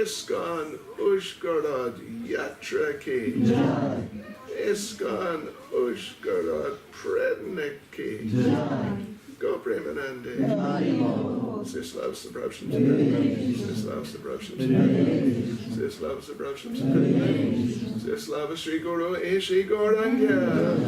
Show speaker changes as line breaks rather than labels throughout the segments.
ISKCON Ужгород Yatra ki Jai. ISKCON Ужгород Prednik ki Jai. Go Premanande. Sislav Sabrabsham Sislav Sabrabsham Sislav Sabrabsham Sislav Sri Guru Ishi Gauranga.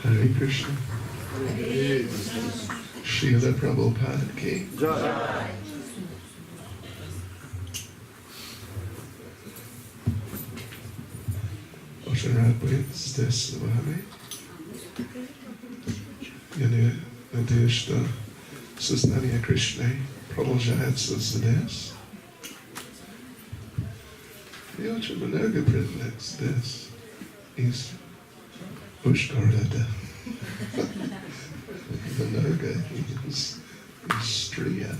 Hare Krishna. Srila Prabhupada ki Jai. Очень рад быть здесь с вами. Я надеюсь, что сознание Кришны продолжается здесь. И очень много преданных здесь из Ужгорода. Много из Стрия.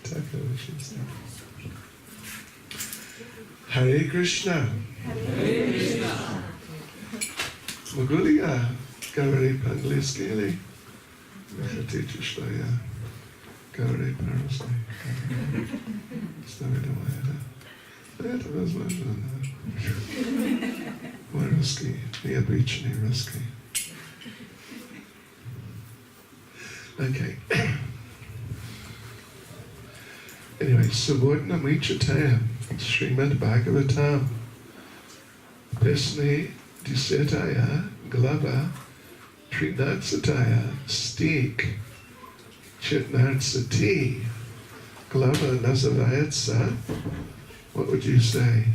Так очень здорово. Харе Кришна. Могу ли я говорить по-английски или вы хотите, что я говорю по-русски? Ставь давай, да? Это возможно, да. Мой русский, необычный русский. Okay. Anyway, сегодня мы читаем Шримад Бхагаватам, песни 10 глава, 13 стих, 15 глава называется, what would you say?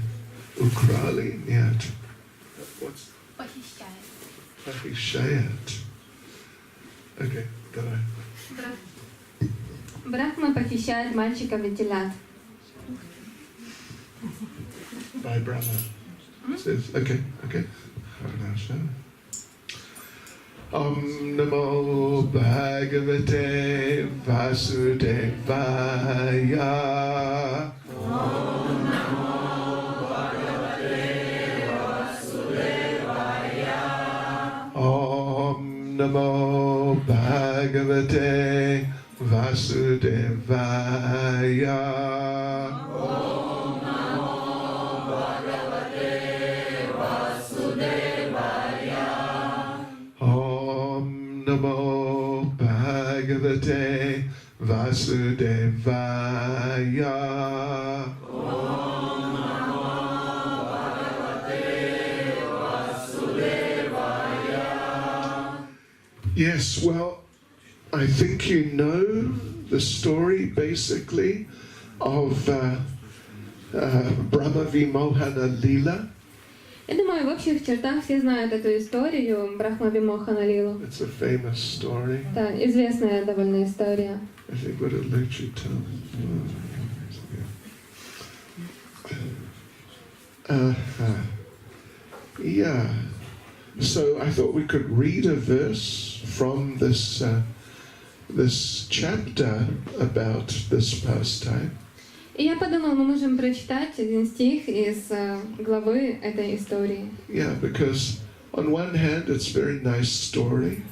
Украли? Нет.
Похищает.
Похищает. Окей, давай.
Брахма похищает мальчиков и телят.
By Brahma. Says, okay. Хорошо. Om Namo Bhagavate Vasudevaya.
Om Namo Bhagavate Vasudevaya.
Om Namo Bhagavate Vasudevaya.
Om Namo Bhagavate Vasudevaya.
Om Namo Bhagavate Vasudevaya.
Om Namo Bhagavate Vasudevaya.
Yes, well, I think you know the story basically of Brahma Vimohana Lila.
Я думаю, в общих чертах все знают эту историю Брахма Вимохана Лилу.
It's a famous story.
Да, известная довольно история.
I think what did Luchi tell? Yeah. So I thought we could read a verse from this this chapter about this pastime.
И я подумала, мы можем прочитать один стих из главы этой истории.
Yeah, because on one hand it's a very nice story.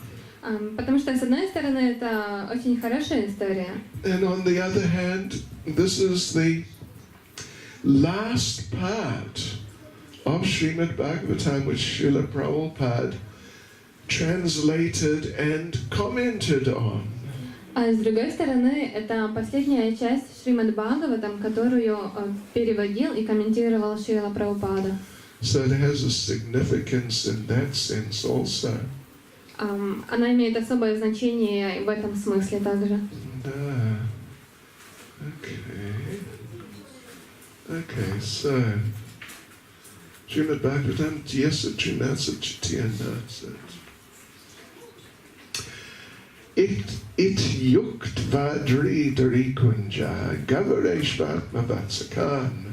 Потому что, с одной стороны, это очень хорошая история.
And on the other hand, this is the last part of Srimad Bhagavatam which Srila Prabhupada translated and commented on.
А с другой стороны, это последняя часть Шримад Бхагаватам, которую переводил и комментировал Шрила Прабхупада.
So it has a significance in that sense also.
Она имеет особое значение в этом смысле также.
Да. Okay, so Srimad Bhagavatam 10:13-14. It yukt vadri darikunja gavareshvatma vatsakan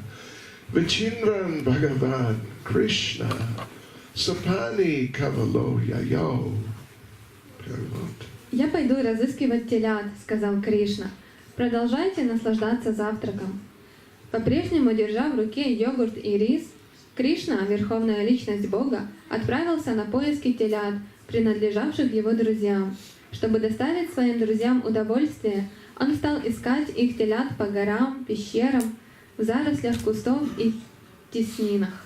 vichinvan bhagavan Krishna sapani kavalo yayo.
«Я пойду разыскивать телят», — сказал Кришна. «Продолжайте наслаждаться завтраком». По-прежнему, держа в руке йогурт и рис, Кришна, верховная личность Бога, отправился на поиски телят, принадлежавших его друзьям. Чтобы доставить своим друзьям удовольствие, он стал искать их телят по горам, пещерам, в зарослях кустов и теснинах.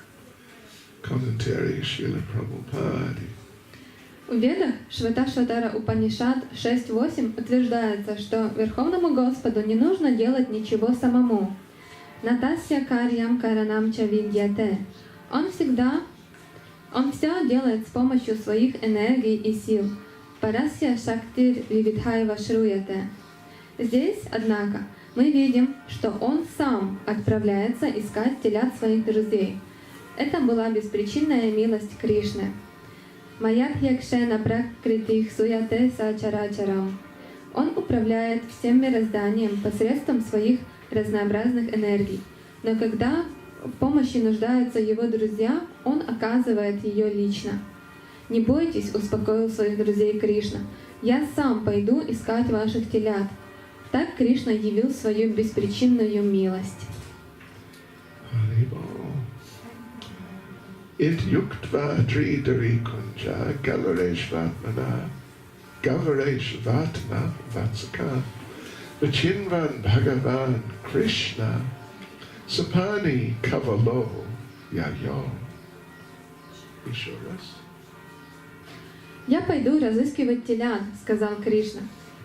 В Ведах Шваташватара Упанишад 6.8 утверждается, что Верховному Господу не нужно делать ничего самому. Натасья карьям каранам ча видьяте. Он все делает с помощью своих энергий и сил. Парасья шактир вивидхайва шруяте. Здесь, однако, мы видим, что он сам отправляется искать телят своих друзей. Это была беспричинная милость Кришны. Маядхьякшена пракритих суяте сачарачарам. Он управляет всем мирозданием посредством своих разнообразных энергий. Но когда в помощи нуждаются его друзья, он оказывает ее лично. «Не бойтесь», — успокоил своих друзей Кришна, — «я сам пойду искать ваших телят». Так Кришна явил свою беспричинную милость.
It yuktva dridari kunja gavareshvatmana gavareshvatma vatsaka vichinvan bhagavan Krishna sapani kavalo yayo. Еще раз.
«Я пойду разыскивать телят», — сказал Кришна.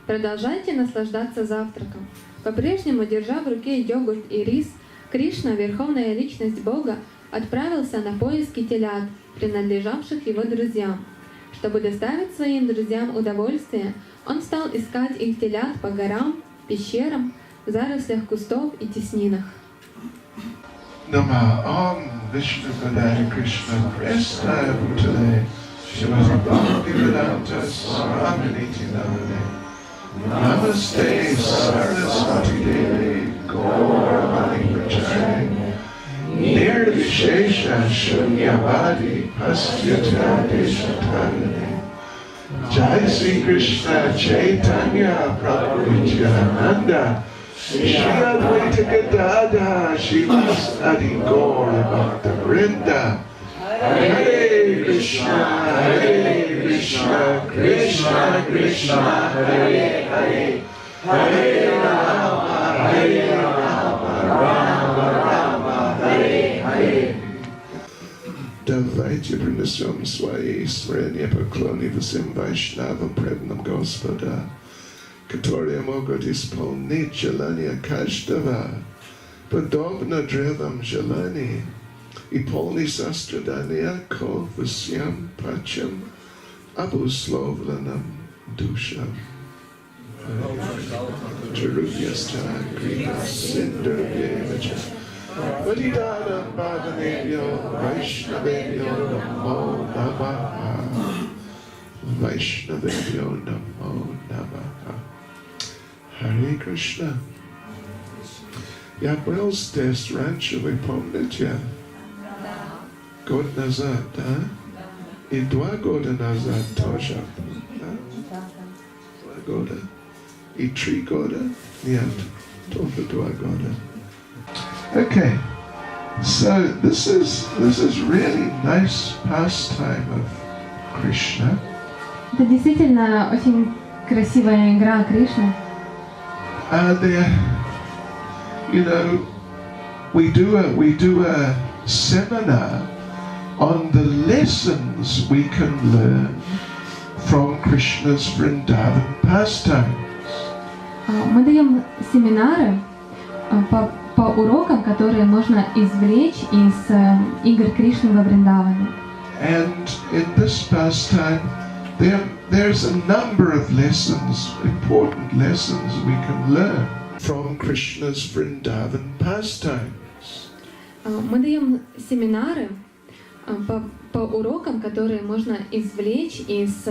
«Продолжайте наслаждаться завтраком». По-прежнему, держа в руке йогурт и рис, Кришна, верховная личность Бога, отправился на поиски телят, принадлежавших его друзьям. Чтобы доставить своим друзьям удовольствие, он стал искать их телят по горам, пещерам, в зарослях кустов и теснинах.
Nama Om Vishnu Padaya Krishna Prestaya Bhutale Shivara Bhakti Vedanta Swaminiti Namane Namaste Saraswati Devi Gauravani Pracharya Nirvishesha Shunyavadi Pastyata Deshatarane Jai Sri Krishna Chaitanya Prabhu Nityananda Shri Advaita Gadada Shivas Adi Gaura Bhakta Vrinda Hare Krishna Krishna Krishna Hare Hare Hare Rama Rama Rama Hare Hare. Давайте принесем свои смирения поклоны всем Вайшнавам преданным Господа, которые могут исполнить желания каждого, подобно древам желаний, и полный сострадания ко всем прочим обусловленным душам. Чарубьяста Крипа Синдхарвьевача Вадиданам Бхагавебьо Вайшнавебьо Намо Намаха Вайшнавебьо Намо Намаха. Харе Кришна. Я был здесь раньше, вы помните? Год назад, да? И 2 года назад тоже. Да? 2 года. И 3 года? Нет, только 2 года. Okay, so this is really nice pastime of Krishna.
Это действительно очень красивая игра Кришны.
There, you know, we do a seminar on the lessons we can learn from Krishna's Vrindavan pastimes.
Мы даем семинары по урокам, которые можно извлечь из игр Кришны во Вриндаване.
And in this pastime, there's a number of lessons, important lessons we can learn from Krishna's Vrindavan pastimes.
Мы даем семинары по урокам, которые можно извлечь из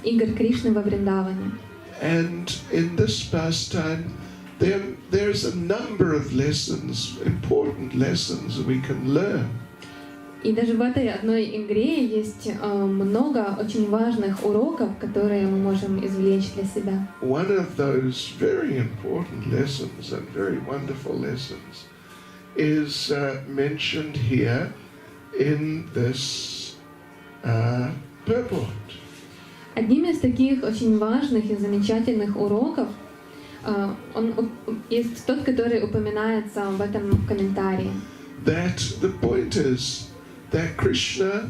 игр Кришны во Вриндаване.
And in this pastime, there's a number of lessons, important lessons we can learn.
И даже в этой одной игре есть много очень важных уроков, которые мы можем извлечь для себя.
One of those very important lessons and very wonderful lessons is mentioned here in this purport.
Одним из таких очень важных и замечательных уроков есть тот, который упоминается в этом комментарии.
That the point is that Krishna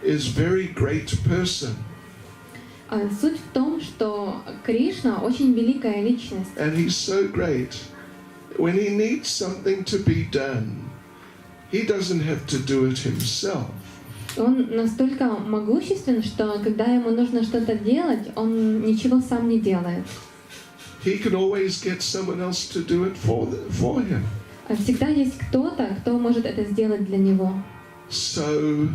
is very great person.
Суть в том, что Кришна очень великая личность.
And he's so great. When he needs something to be done, he doesn't have to do it himself.
Он настолько могуществен, что когда ему нужно что-то делать, он ничего сам не делает.
He can always get someone else to do it for him.
Всегда есть кто-то, кто может это сделать для него.
So,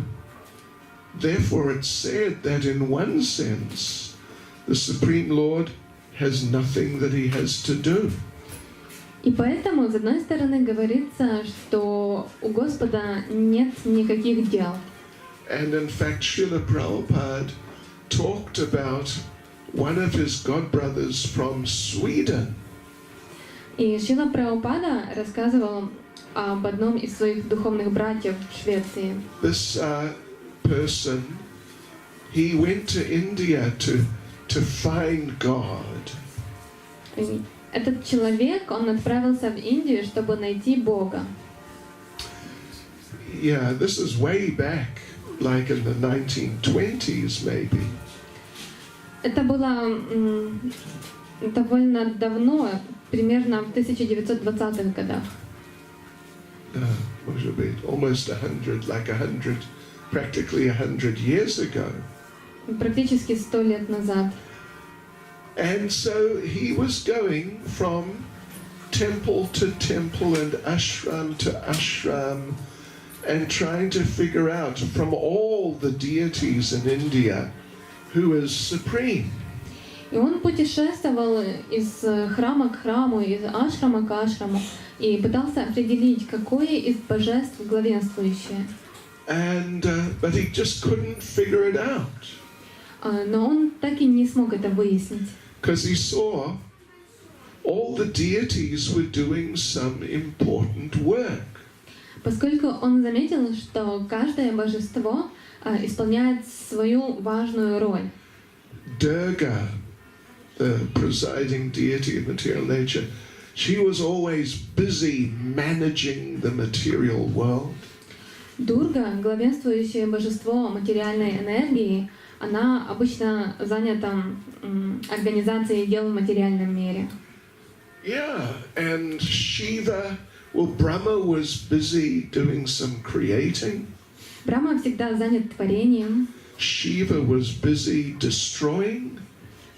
therefore it's said that in one sense, the Supreme Lord has nothing that he has to do.
И поэтому, с одной стороны, говорится, что у Господа нет никаких дел.
And in fact, Srila Prabhupada talked about one of his godbrothers from Sweden.
И Шрила Прабхупада рассказывал об одном из своих духовных братьев в Швеции.
This person, he went to India to find God.
И этот человек, он отправился в Индию, чтобы найти Бога.
Yeah, this is way back, like in the 1920s maybe.
Это было довольно давно, примерно в 1920-х годах.
Может быть, almost 100, like 100, practically 100 years ago.
Практически 100 лет назад.
And so he was going from temple to temple and ashram to ashram and trying to figure out from all the deities in India who is supreme.
И он путешествовал из храма к храму, из ашрама к ашраму, и пытался определить, какое из божеств главенствующее.
And but he just couldn't figure it out.
Но он так и не смог это выяснить.
Because he saw all the deities were doing some important work.
Поскольку он заметил, что каждое божество исполняет свою важную роль.
Durga, the presiding deity of material nature, she was always busy managing the material world.
Дурга, главенствующее божество материальной энергии, она обычно занята организацией дел в материальном мире.
Yeah, and Shiva, well, Brahma was busy doing some creating.
Брахма всегда занят творением.
Shiva was busy destroying.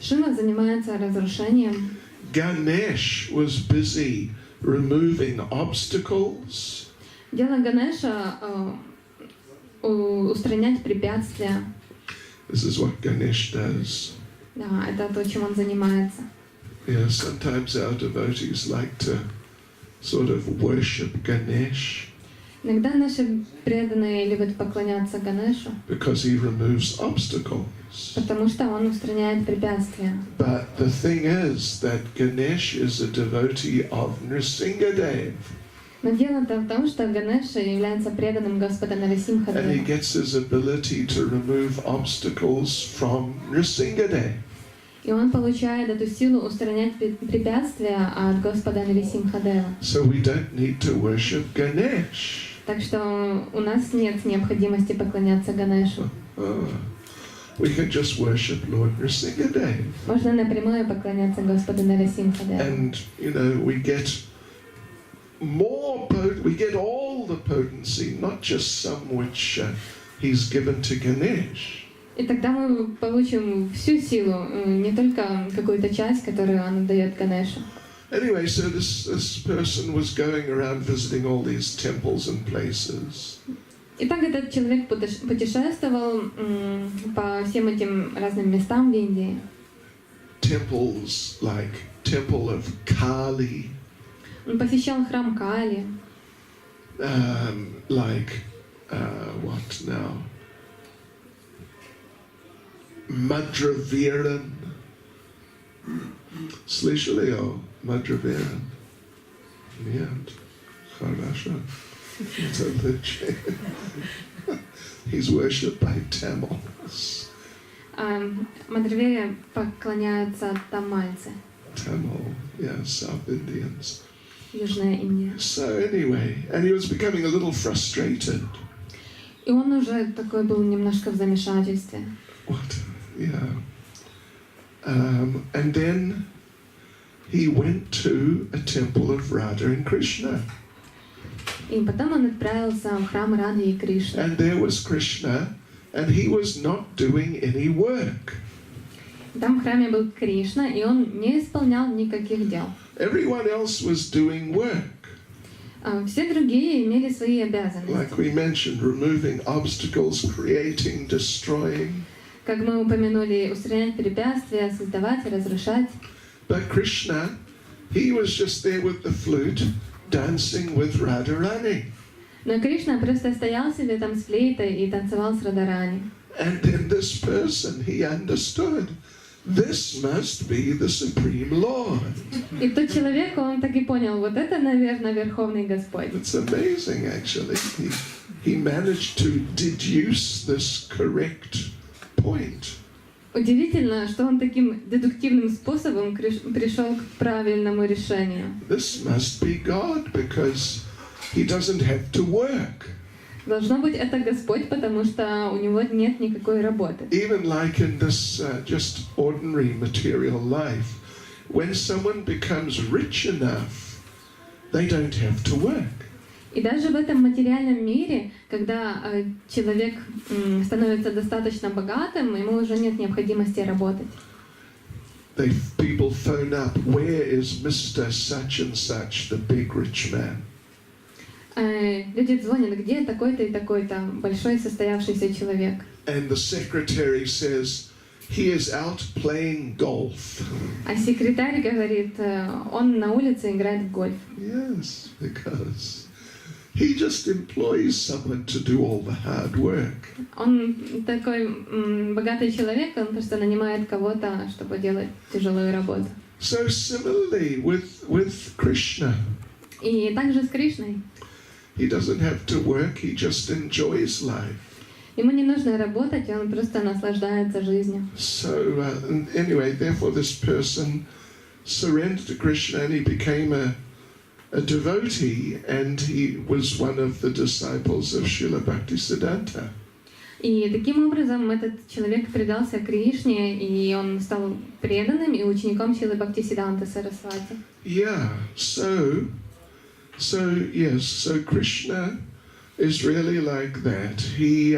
Шива занимается разрушением.
Ganesh was busy removing obstacles.
Дело Ганеша устранять препятствия.
This is what Ganesh does.
Да, это то, чем он занимается.
Yeah, sometimes our devotees like to sort of worship Ganesh.
Иногда наши преданные любят поклоняться Ганешу,
Because he removes obstacles.
потому что он устраняет препятствия.
But the thing is that Ganesh is a devotee of Nrsingadev.
Но дело-то в том, что Ганеша является преданным Господа
And he
Нарасимхадева.
gets his ability to remove obstacles from Nrsimhadev.
И он получает эту силу устранять препятствия от Господа Нарасимхадева.
So we don't need to worship Ganesh.
Так что у нас нет необходимости поклоняться Ганешу.
We can just worship Lord Nrsimhadev.
Можно напрямую поклоняться Господу Нарасимхадеву.
And, we get we get all the potency, not just some which he's given to Ganesh.
И тогда мы получим всю силу, не только какую-то часть, которую он дает Ганешу.
Anyway, so this person was going around visiting all these temples and places.
Итак, этот человек путешествовал по всем этим разным местам в Индии.
Temples like Temple of Kali.
Он посещал храм Кали.
What now? Madraviran. Слышали о Madraviran? Нет. Хорошо. He's worshipped by Tamils.
Мадравире поклоняются тамальцы.
Tamil, yeah, South Indians.
Южная Индия.
So anyway, and he was becoming a little frustrated.
И он уже такой был немножко в замешательстве.
What? Yeah. And then he went to a temple of Radha and Krishna.
И потом он отправился в храм Рады и Кришны.
And there was Krishna, and he was not doing any work.
Там в храме был Кришна, и он не исполнял никаких дел.
Everyone else was doing work.
Все другие имели свои обязанности.
Like we mentioned, removing obstacles, creating, destroying.
Как мы упомянули, устранять препятствия, создавать и разрушать.
But Krishna, he was just there with the flute, dancing with Radharani.
Но Кришна просто стоял себе там с флейтой и танцевал с Радарани.
And then this person, he understood, this must be the Supreme Lord.
И тот человек, он так и понял, вот это, наверное, Верховный Господь.
It's amazing, actually. He managed to deduce this correct point.
Удивительно, что он таким дедуктивным способом пришел к правильному решению.
This must be God, because he doesn't have to work.
Должно быть, это Господь, потому что у него нет никакой работы.
Even like in this just ordinary material life, when someone becomes rich enough, they don't have to work.
И даже в этом материальном мире, когда человек становится достаточно богатым, ему уже нет необходимости работать.
People phone up, where is Mr. Such and Such, the big rich man?
Люди звонят, где такой-то и такой-то большой состоявшийся человек.
And the secretary says, he is out playing golf.
А секретарь говорит, он на улице играет в гольф.
Yes, because he just employs someone to do all the hard work.
Он такой богатый человек, он просто нанимает кого-то, чтобы делать тяжелую работу.
So similarly with Krishna.
И также с Кришной.
He doesn't have to work, he just enjoys life.
Ему не нужно работать, он просто наслаждается жизнью.
So anyway, therefore this person surrendered to Krishna and he became a devotee, and he was one of the disciples of Srila Bhaktisiddhanta.
И таким образом этот человек предался Кришне, и он стал преданным и учеником Шрилы Бхактисиддханты Сарасвати.
Yeah, so Krishna is really like that. He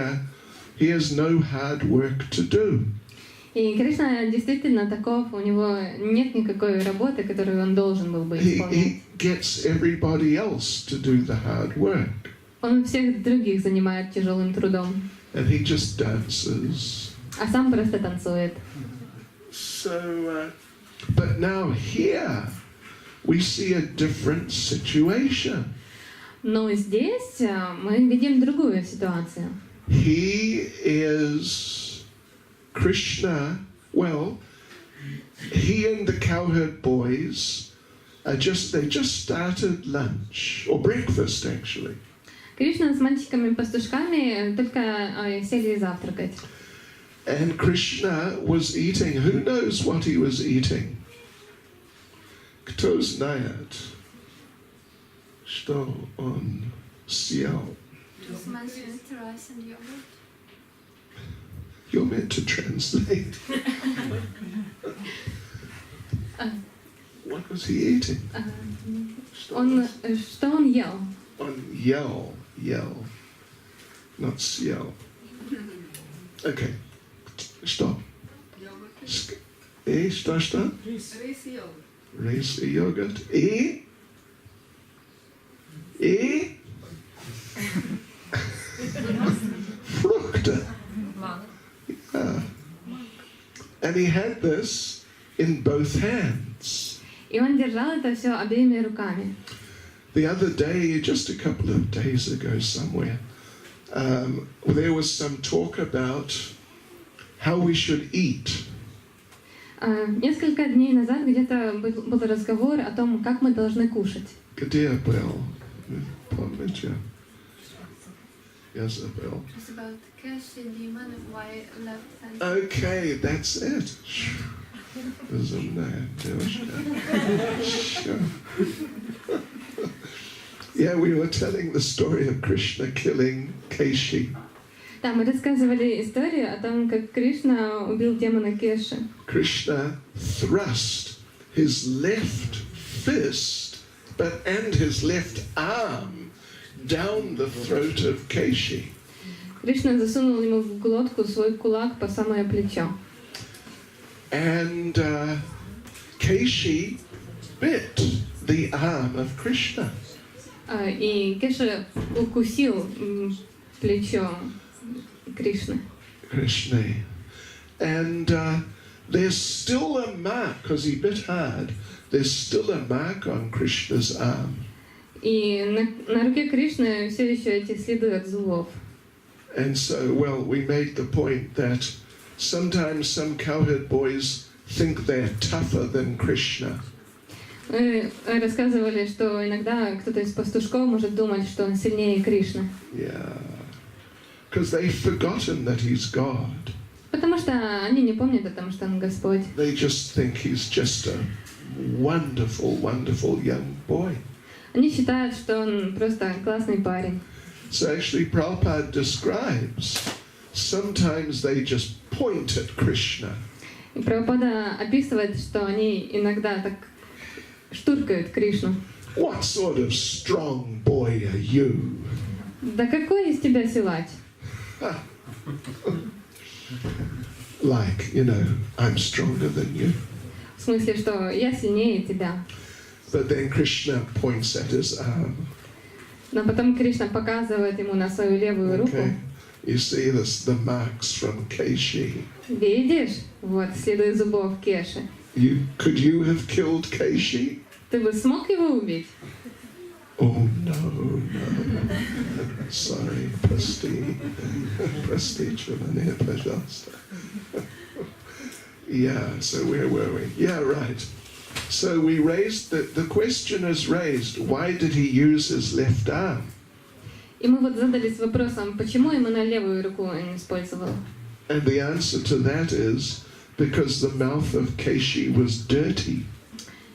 has no hard work to do.
И Кришна действительно таков, у него нет никакой работы, которую он должен был бы исполнять.
He gets everybody else to do the hard work.
Он всех других занимает тяжелым трудом.
And he just dances.
А сам просто танцует.
So, but now here we see a different situation.
Но здесь мы видим другую ситуацию.
He is Krishna. Well, he and the cowherd boys, they just started lunch or breakfast actually.
Кришна с мальчиками-пастушками только сели завтракать.
And Krishna was eating. Who knows what he was eating? Кто знает, что он съел? You're meant to translate. What was he eating?
Что он ел?
Он ел, not съел. Okay. Что? Что? Рис и йогурт. И? Frukte. Yeah. And he had this in both hands.
И он держал это все обеими руками.
The other day, just a couple of days ago somewhere, there was some talk about how we should eat.
Несколько дней назад где-то был разговор о том, как мы должны кушать.
Где был? Помните? Isabel.
It's about cash in the amount of why left hand.
Okay, that's it. Разумная девушка. Sure. Yeah, we were telling the story of Krishna killing Keshi.
Да, мы рассказывали историю о том, как Кришна убил демона Кеши.
Krishna thrust his left fist and his left arm down the throat of Keshi.
Кришна засунул ему в глотку свой кулак по самое плечо.
And Keshi bit the arm of Krishna.
И Кеша укусил плечо Кришны.
And there's still a mark, because he bit hard, there's still a mark on Krishna's arm.
И на руке Кришны все еще эти следы от зубов.
And so, well, we made the point that sometimes some cowherd boys think they're tougher than Krishna.
Мы рассказывали, что иногда кто-то из пастушков может думать, что он сильнее Кришны.
Yeah, because they've forgotten that he's God.
Потому что они не помнят о том, что он Господь.
They just think he's just a wonderful, wonderful young boy.
Они считают, что он просто классный парень.
So actually Prabhupada describes, sometimes they just point at Krishna.
И Прабхупада описывает, что они иногда так штуркают Кришну.
What sort of strong boy are you?
Да какой из тебя силач?
Like, you know, I'm stronger than you.
В смысле, что я сильнее тебя.
But then Krishna points at his arm.
Но потом Кришна показывает ему на свою левую руку.
Okay. You see this, the marks from Keshi.
Видишь? Вот следы зубов Кеши.
Could you have killed Keshi?
Ты бы смог его убить?
Oh no. Sorry, прости. Простите меня, пожалуйста. Yeah, so where were we? Yeah, right. So we raised, the question is raised, why did he use his left arm?
И мы вот задались вопросом, почему именно левую руку он использовал?
And the answer to that is, because the mouth of Keshi was dirty.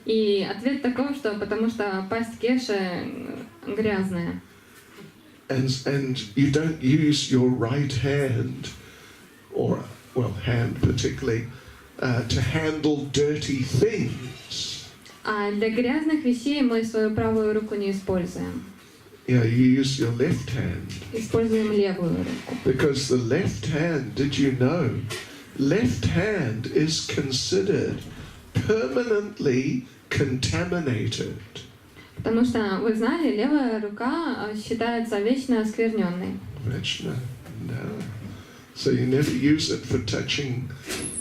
И ответ такой, что потому что пасть Кеши грязная.
And you don't use your right hand, or, well, hand particularly, to handle dirty things.
А для грязных вещей мы свою правую руку не используем.
Yeah, you use your left hand.
Используем левую руку.
Because the left hand, did you know, left hand is considered permanently contaminated.
Потому что, вы знали, левая рука считается вечно оскверненной.
Vechna? No. So you never use it for touching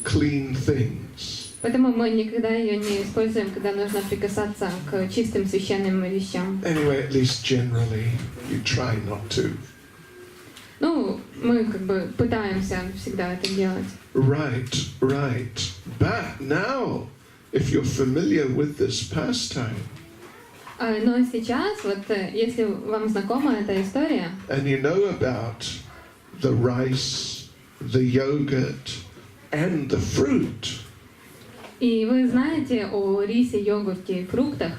clean things.
Поэтому мы никогда ее не используем, когда нужно прикасаться к чистым священным вещам.
Anyway, at least generally, you try not to.
Ну, мы как бы пытаемся всегда это делать.
Right. But now, if you're familiar with this pastime,
Но сейчас, вот если вам знакома эта история,
and you know about the rice, the yogurt, and the fruit,
и вы знаете о рисе, йогурте и фруктах,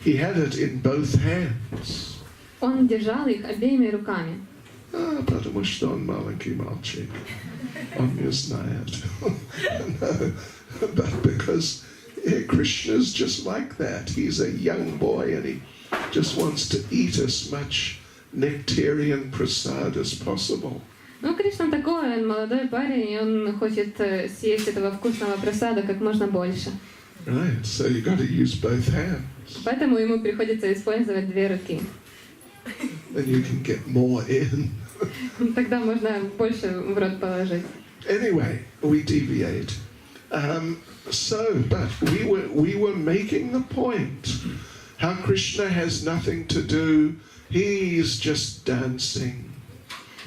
he had it in both hands.
он держал их обеими руками.
Потому что он маленький мальчик. Он не знает. No, but because Krishna's just like that. He's a young boy and he just wants to eat as much nectarian prasad as possible.
Ну, Кришна такой, он молодой парень, и он хочет съесть этого вкусного прасада как можно больше.
Right, so you got to use both hands.
Поэтому ему приходится использовать две руки.
Then you can get more in.
Тогда можно больше в рот положить.
Anyway, we deviate. But we were making the point how Krishna has nothing to do. He's just dancing.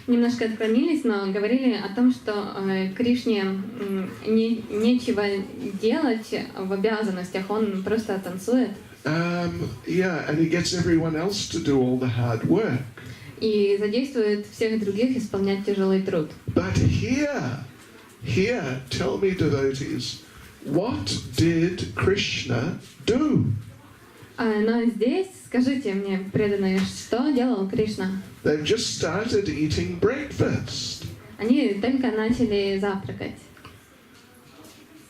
Немножко отклонились, но говорили о том, что Кришне нечего делать в обязанностях, он просто танцует.
Yeah, and he gets everyone else to do all the hard work.
И задействует всех других исполнять тяжелый труд.
But here, tell me, devotees, what did Krishna do?
Но здесь, скажите мне, преданные, что делал Кришна?
They've just started eating breakfast.
Они только начали завтракать.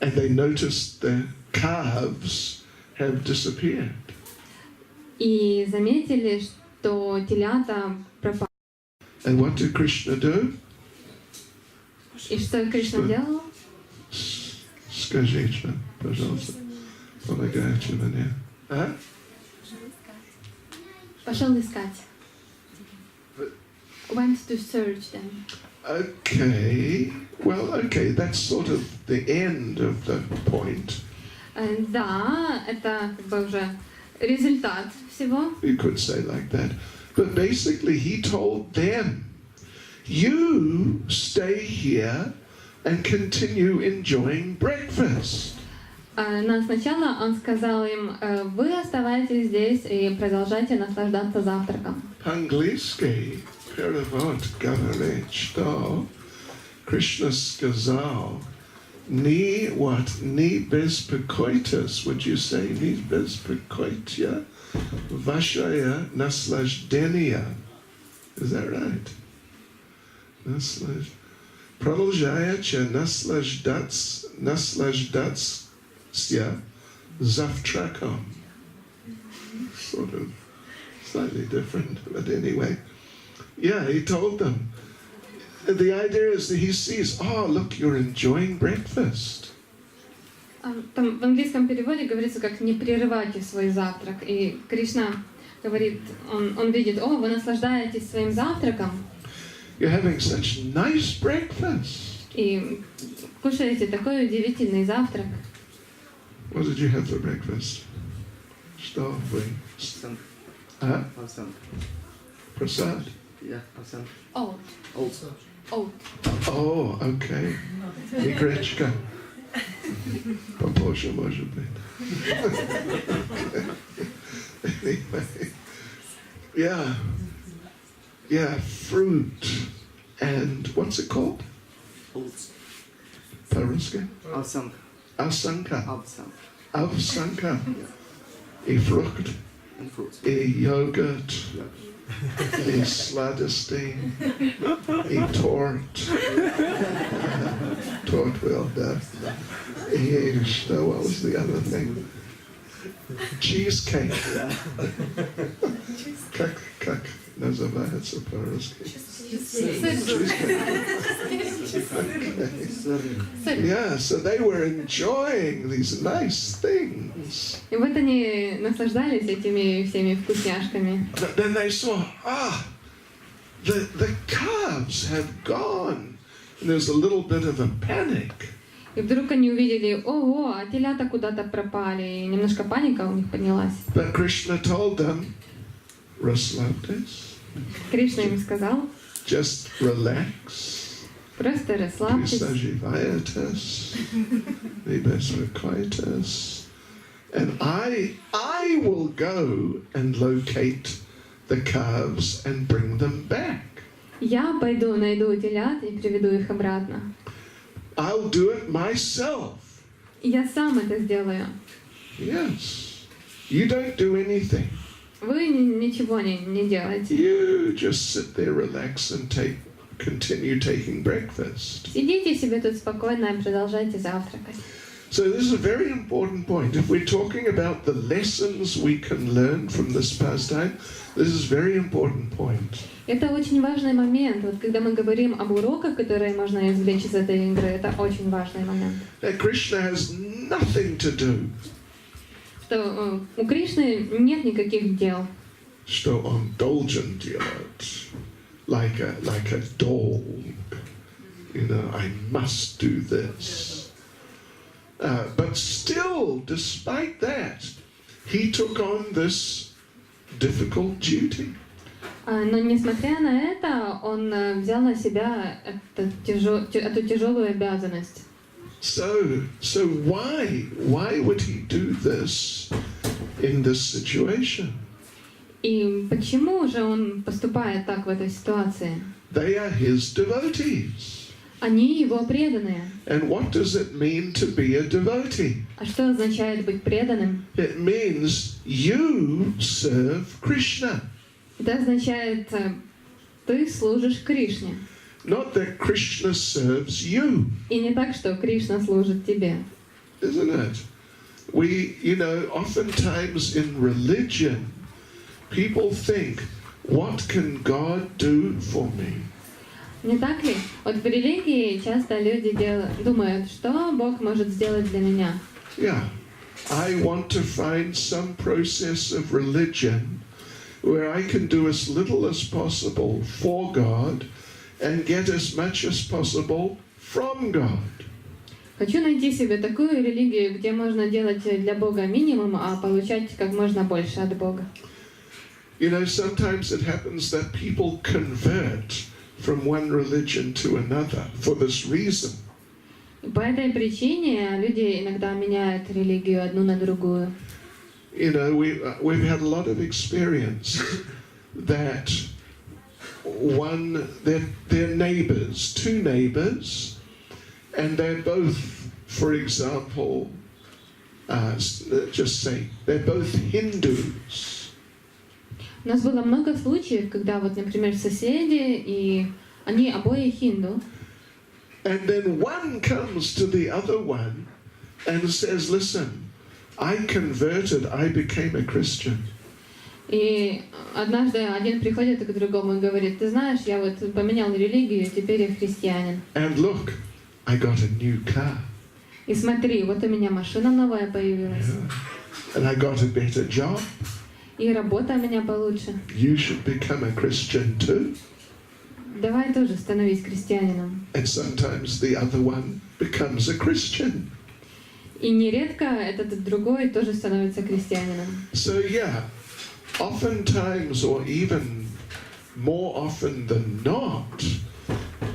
And they noticed the calves have disappeared.
И заметили, что телята пропали.
And what did Krishna do?
И что Кришна делал?
Скажите, пожалуйста. Помогайте мне. А?
Пошел искать. Went to search them.
Okay. Well, okay, that's sort of the end of the point.
Да, это как бы уже результат всего.
You could say like that. But basically he told them, you stay here and continue enjoying breakfast.
Но сначала он сказал им, вы оставайтесь здесь и продолжайте наслаждаться завтраком.
По-английски перевод говорит, что Кришна сказал, не беспокойтесь, would you say, не беспокойтесь ваше наслаждение. Is that right? Продолжайте наслаждаться завтраком. Sort of slightly different, but anyway. Yeah, he told them. The idea is that he sees, oh, look, you're enjoying breakfast.
Там в английском переводе говорится, как не прерывайте свой завтрак. И Кришна говорит, он видит, о, вы наслаждаетесь своим завтраком.
You're having such nice breakfast.
И кушаете такой удивительный завтрак.
What did you have for breakfast? Что вы? А? Prasad?
Yeah, awesome.
Oat.
Also.
Oat.
Oh, okay. И гречка. Попозже, может быть. Anyway. Yeah, fruit. And what's it called?
Oats.
По-русски?
Awesome.
Авсанка.
Awesome.
Авсанка. И фрукт.
And fruits.
И йогурт. И сладости. И торт. Торт, well, да. И что, what was the other thing? Cheesecake. Как называется по-русски? Yeah, so they were enjoying these nice things.
И вот они наслаждались этими всеми вкусняшками.
But then they saw, the calves have gone. And there's a little bit of a panic.
И вдруг они увидели, ого, а телята куда-то пропали. И немножко паника у них поднялась.
But Krishna told them, расслабьтесь.
Кришна им сказал,
Just relax.
Просто расслабьтесь.
Krishna Jива Iyotas, Vibhasvakaitas. And I will go and locate the calves and bring them back.
Я пойду найду телят и приведу их обратно.
I'll do it myself.
Я сам это сделаю.
Yes. You don't do anything.
Вы ничего не делаете.
You just sit there, relax, and continue taking breakfast.
Сидите себе тут спокойно и продолжайте завтракать.
So this is a very important point. If we're talking about the lessons we can learn from this pastime, this is a very important point.
Это очень важный момент. Вот когда мы говорим об уроках, которые можно извлечь из этой игры, это очень важный момент.
That Krishna has nothing to do.
Что у Кришны нет никаких дел.
Что он должен делать, like a dog. You know, I must do this. But still, despite that, he took on this difficult duty.
Но несмотря на это, он взял на себя эту тяжелую обязанность.
So why would he do this in this situation?
И почему же он поступает так в этой ситуации?
They are his devotees.
Они его преданные.
And what does it mean to be a devotee?
А что означает быть преданным?
It means you serve Krishna.
Это означает, ты служишь Кришне.
Not that Krishna serves you.
И не так, что Кришна служит тебе.
Isn't it? Oftentimes in religion, people think, what can God do for me?
Не так ли? Вот в религии часто люди думают, что Бог может сделать для меня.
Yeah. I want to find some process of religion where I can do as little as possible for God and get as much as possible from God.
Хочу найти себе такую религию, где можно делать для Бога минимум, а получать как можно больше от Бога.
Sometimes it happens that people convert from one religion to another for this reason.
По этой причине люди иногда меняют религию одну на другую.
We've had a lot of experience that they're neighbors, two neighbors, and they're both, for example, just say, they're both Hindus.
У нас было много случаев, когда вот, например, соседи, и они обои хинду.
And then one comes to the other one and says, listen, I converted, I became a Christian.
И однажды один приходит к другому и говорит, ты знаешь, я вот поменял религию, теперь я христианин.
And look, I got a new car.
И смотри, вот у меня машина новая появилась.
Yeah. And I got a better job.
И работа у меня получше.
You should become a Christian too.
Давай тоже становись христианином.
And sometimes the other one becomes a Christian.
И нередко этот другой тоже становится христианином.
So yeah, oftentimes or even more often than not,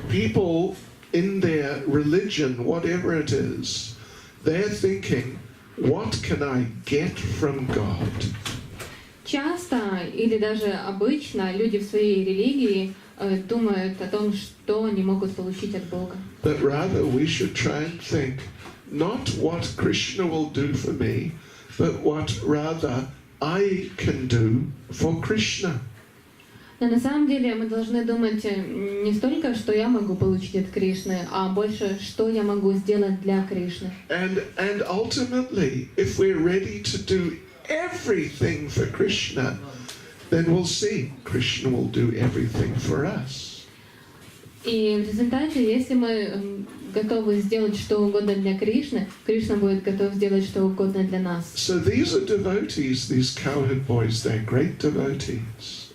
people in their religion, whatever it is, they're thinking, what can I get from God?
Часто или даже обычно люди в своей религии думают о том, что они могут получить от Бога.
But rather we should try and think not what Krishna will do for me, but what rather I can do for Krishna.
Но на самом деле мы должны думать не столько, что я могу получить от Кришны, а больше, что я могу сделать для Кришны.
And ultimately, if we're ready to do everything for Krishna, then we'll see Krishna will do everything for us.
И в результате, если мы готовы сделать что угодно для Кришны, Кришна будет готов сделать что угодно для нас.
So these are devotees, these cowherd boys, they're great devotees.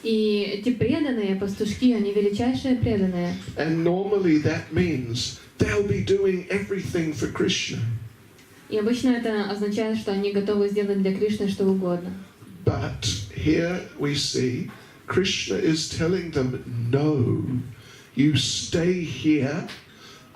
И эти преданные пастушки, они величайшие преданные.
And normally that means they'll be doing everything for Krishna.
И обычно это означает, что они готовы сделать для Кришны что угодно.
But here we see Krishna is telling them, no, you stay here,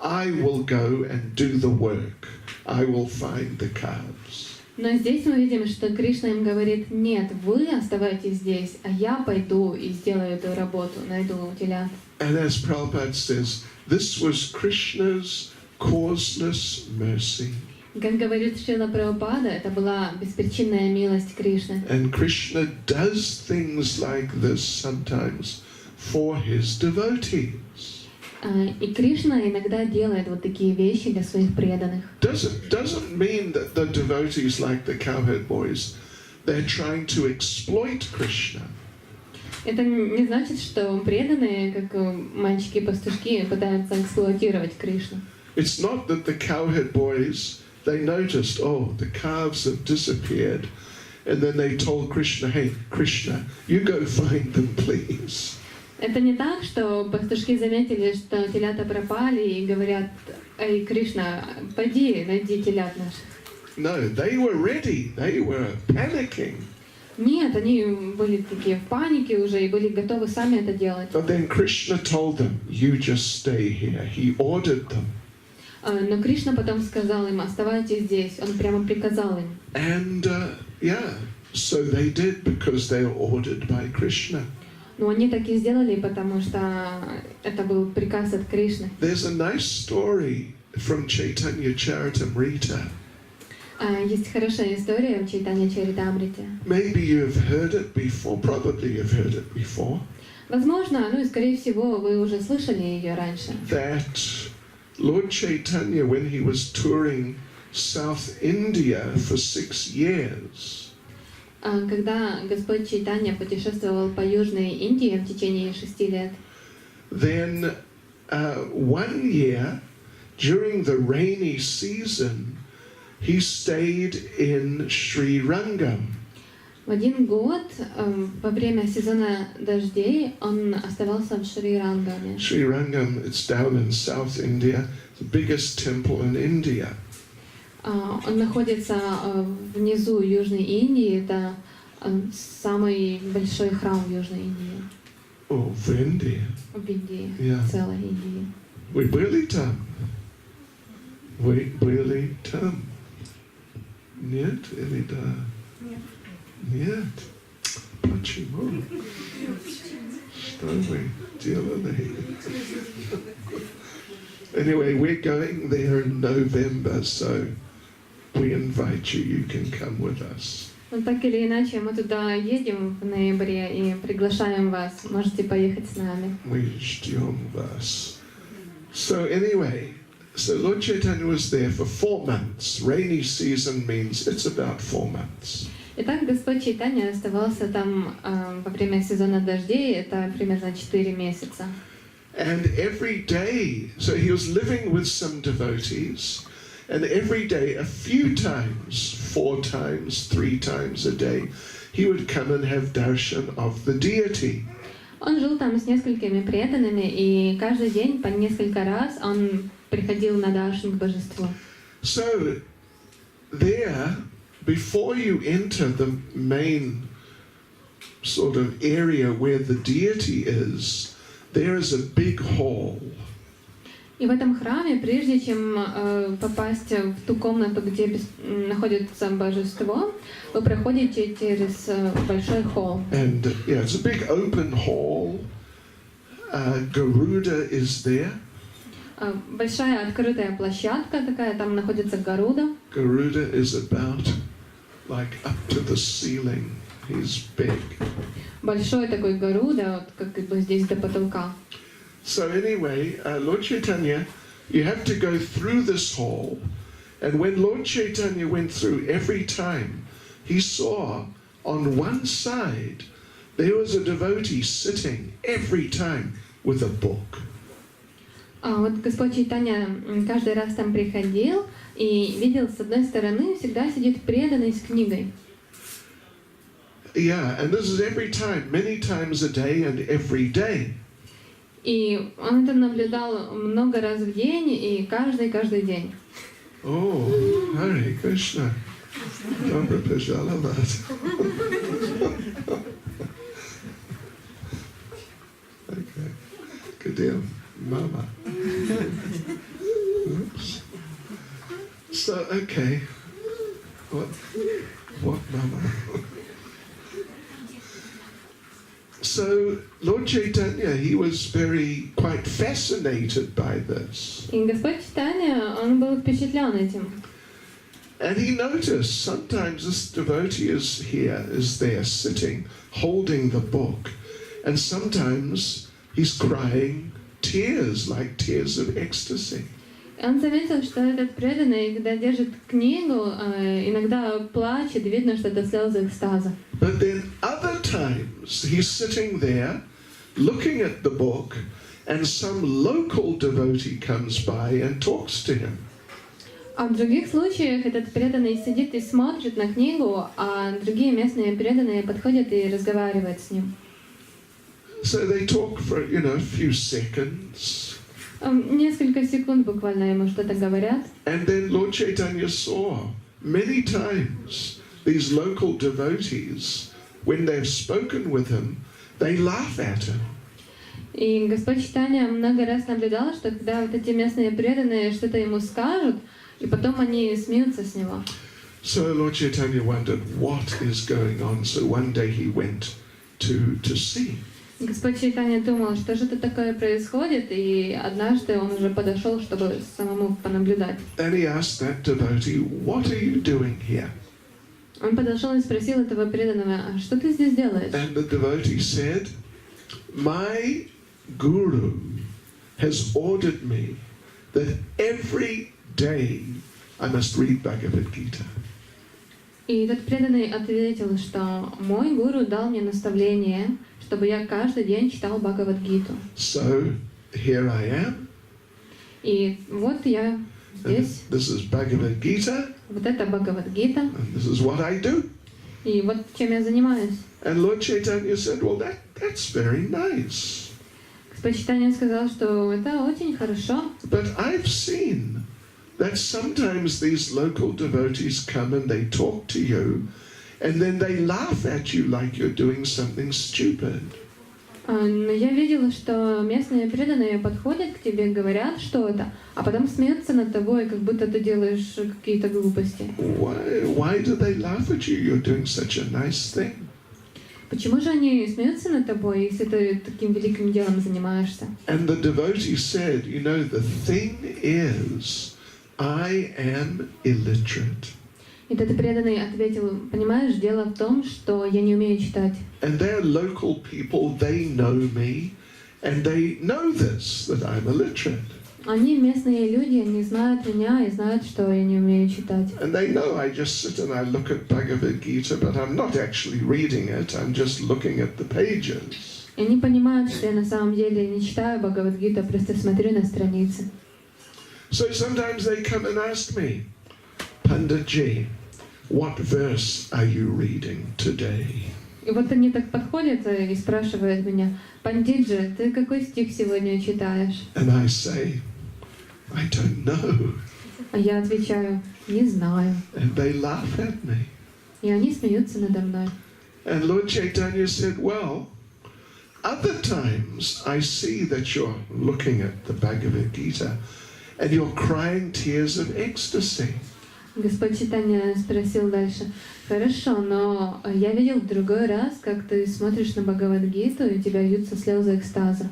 I will go and do the work. I will find the calves.
Но здесь мы видим, что Кришна им говорит: нет, вы оставайтесь здесь, а я пойду и сделаю эту работу, найду телят.
And as Prabhupada says, this was Krishna's causeless mercy.
Как говорит Шрила Прабхупада, это была беспричинная милость Кришны.
And Krishna does things like this sometimes for his devotees.
И Кришна иногда делает вот такие вещи для своих преданных.
Doesn't mean that the devotees, like the cowherd boys, they're trying to exploit Krishna.
Это не значит, что преданные, как мальчики-пастушки, пытаются эксплуатировать Кришну.
It's not that the cowherd boys, they noticed, oh, the calves have disappeared, and then they told Krishna, hey, Krishna, you go find them, please.
Это не так, что пастушки заметили, что телята пропали, и говорят: эй, Кришна, пойди, найди телят наших.
No, they were ready. They were panicking.
Нет, они были такие в панике уже и были готовы сами это делать.
But then Krishna told them, you just stay here. He ordered them.
Но Кришна потом сказал им: оставайтесь здесь. Он прямо приказал им.
And so they did, because they were ordered by Krishna.
Но они так и сделали, потому что это был приказ от Кришны.
There's a nice story from Chaitanya Charitamrita.
Есть хорошая история в Чайтанья Чаритамрите.
Maybe you've heard it before. Probably you've heard it before.
Возможно, ну и скорее всего вы уже слышали ее раньше.
That Lord Chaitanya, when he was touring South India for 6 years,
Когда Господь Чайтанья путешествовал по Южной Индии в течение 6 лет,
then 1 year, during the rainy season, he stayed in Sri Rangam.
в один год, во время сезона дождей, он оставался в Шри-Рангаме.
Sri Rangam, it's down in South India, the biggest temple in India.
Он находится внизу Южной Индии, это самый большой храм в Южной Индии.
Oh, в Индии.
В Индии,
Yeah.
целой Индии.
Вы были там? Вы были там? Нет или да?
Нет.
Нет. Почему? Что вы делали? Anyway, we're going there in November, so we invite you. You can come with us.
Ну, так или иначе, мы туда едем в ноябре и приглашаем вас. Можете поехать с нами.
Мы ждем вас. So anyway, so Lord Chaitanya was there for 4 months. Rainy season means it's about 4 months.
Итак, Господь Чайтанья оставался там во время сезона дождей, это примерно 4 месяца.
And every day, so he was living with some devotees, and every day, a few times, 4 times, 3 times a day, he would come and have darshan of the deity.
Он жил там с несколькими преданными, и каждый день по несколько раз он приходил на даршан к божеству.
So, there, before you enter the main sort of area where the deity is, there is a big hall.
И в этом храме, прежде чем попасть в ту комнату, где находится божество, вы проходите через большой холл.
And yeah, it's a big open hall. Garuda is there.
Большая открытая площадка такая, там находится Гаруда.
Garuda is about like up to the ceiling. He's big.
Большой такой Гаруда, вот как бы здесь до потолка.
So anyway, Lord Chaitanya, you have to go through this hall, and when Lord Chaitanya went through, every time he saw on one side there was a devotee sitting every time with a book.
Вот Господь Чайтанья каждый раз там приходил и видел, с одной стороны всегда сидит преданный с книгой.
Yeah, and this is every time, many times a day and every day.
И он это наблюдал много раз в день и каждый день.
Oh, Hare Krishna. Добро пожаловать. Okay, good deal. Mama. Oops. So, okay. What Mama? So, Lord Chaitanya, he was quite fascinated by this.
И Господь Чайтанья, он был впечатлен этим.
And he noticed sometimes this devotee is there sitting, holding the book, and sometimes he's crying tears, like tears of ecstasy.
Он заметил, что этот преданный, когда держит книгу, иногда плачет, и видно, что это слезы экстаза.
But then other times he's sitting there, looking at the book, and some local devotee comes by and talks to him.
А в других случаях этот преданный сидит и смотрит на книгу, а другие местные преданные подходят и разговаривают с ним.
So they talk for, a few seconds.
Несколько секунд буквально ему что-то говорят.
And then Lord Chaitanya saw many times these local devotees, when they've spoken with him, they laugh at him.
И Господь Чайтанья много раз наблюдал, что когда вот эти местные преданные что-то ему скажут, и потом они смеются с него.
So Lord Chaitanya wondered what is going on. So one day he went to see.
Господь Чайтанья думал, что же это такое происходит, и однажды он уже подошел, чтобы самому понаблюдать.
And he asked that devotee, "What are you doing here?"
Он подошел и спросил этого преданного, а что ты здесь делаешь?
And the devotee said, "My guru has ordered me that every day I must read Bhagavad Gita."
И этот преданный ответил, что мой гуру дал мне наставление, чтобы я каждый день читал Бхагавад-гиту.
So here I am.
И вот я здесь.
This is Bhagavad Gita.
Вот это Бхагавад-гита.
And this is what I do.
И вот чем я занимаюсь.
And Lord Chaitanya said, "Well, that's very nice."
Господь Чайтанья сказал, что это очень хорошо.
But I've seen that sometimes these local devotees come and they talk to you, and then they laugh at you like you're doing something stupid.
Но я видела, что местные преданные подходят к тебе, говорят что-то, а потом смеются над тобой, как будто ты делаешь какие-то глупости.
Why do they laugh at you? You're doing such a nice thing.
Почему же они смеются над тобой, если ты таким великим делом занимаешься?
And the devotee said, the thing is, I am illiterate.
И этот преданный ответил, понимаешь, дело в том, что я не умею читать.
And they're local people, they know me, and they know this, that I'm illiterate.
Они местные люди, они знают меня и знают, что я не умею читать.
And they know I just sit and I look at Bhagavad Gita, but I'm not actually reading it, I'm just looking at the pages.
И они понимают, что я на самом деле не читаю Бхагавад-гиту, а просто смотрю на страницы.
So sometimes they come and ask me, Panditji, what verse are you reading today?
И вот они так подходят и спрашивают меня, Пандиджи, ты какой стих сегодня читаешь?
And I say, I don't know.
А я отвечаю, не знаю.
And they laugh at me.
И они смеются надо мной.
And Lord Chaitanya said, well, other times I see that you're looking at the Bhagavad Gita and you're crying tears of ecstasy.
Господь Чайтанья спросил дальше, хорошо, но я видел в другой раз, как ты смотришь на Бхагавад-гиту, и у тебя льются слезы экстаза.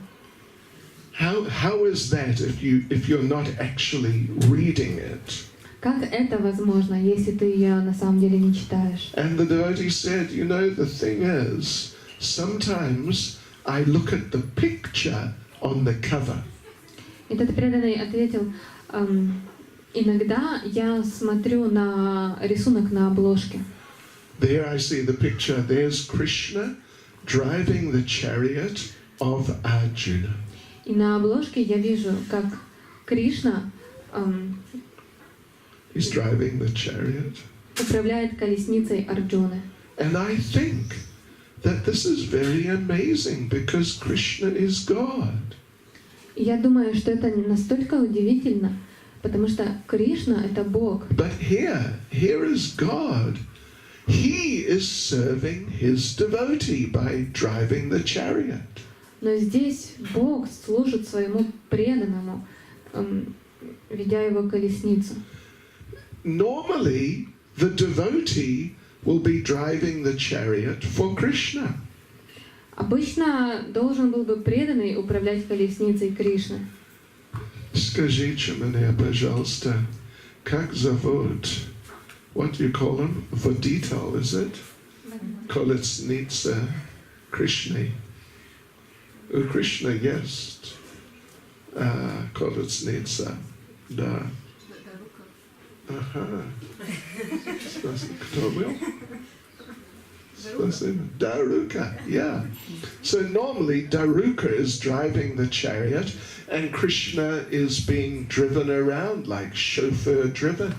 How is that if you're not actually reading it?
Как это возможно, если ты ее на самом деле не читаешь?
And the devotee said, the thing is, sometimes I look at the picture on the cover.
Этот преданный ответил, иногда я смотрю на рисунок на обложке.
There I see the picture. There's Krishna driving the chariot of Arjuna.
И на обложке я вижу, как Кришна
He's driving the chariot.
управляет колесницей Арджуны.
And I think that this is very amazing because Krishna is God.
И я думаю, что это настолько удивительно, потому что Кришна — это Бог.
But here is God. He is serving his devotee by driving the chariot.
Но здесь Бог служит своему преданному, ведя его колесницу.
Normally, the devotee will be driving the chariot for Krishna.
Обычно должен был бы преданный управлять колесницей Кришны.
Скажите мне, пожалуйста, как зовут, what do you call him? Водитель, is it? Колесница Кришны. У Кришны есть колесница, да. Ага. Кто был? Daruka, yeah. So normally Daruka is driving the chariot and Krishna is being driven around like chauffeur driven.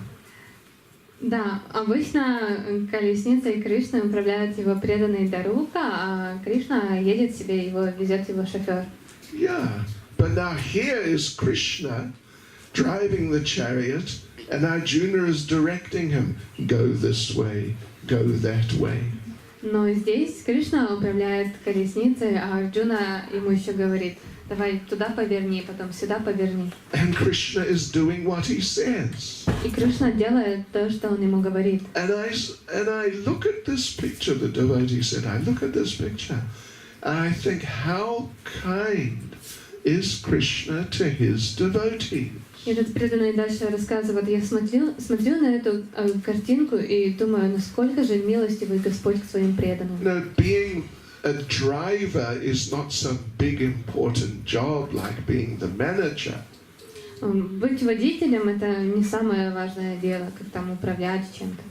Да, обычно колесницей Кришны управляет его преданный Дарука, а Кришна едет себе, его везет его шофер.
Yeah, but now here is Krishna driving the chariot and Arjuna is directing him, go this way, go that way.
Но здесь Кришна управляет колесницей, а Арджуна ему еще говорит, давай туда поверни, потом сюда поверни.
And Krishna is doing what he says.
И Кришна делает то, что он ему говорит.
And I look at this picture, the devotee said, I look at this picture, and I think how kind is Krishna to his devotees.
Этот преданный дальше рассказывает, я смотрю на эту картинку и думаю, насколько же милостивый Господь к своим преданным.
No, being a driver is not some big important job like being the manager.
Быть водителем — это не самое важное дело, как там управлять чем-то.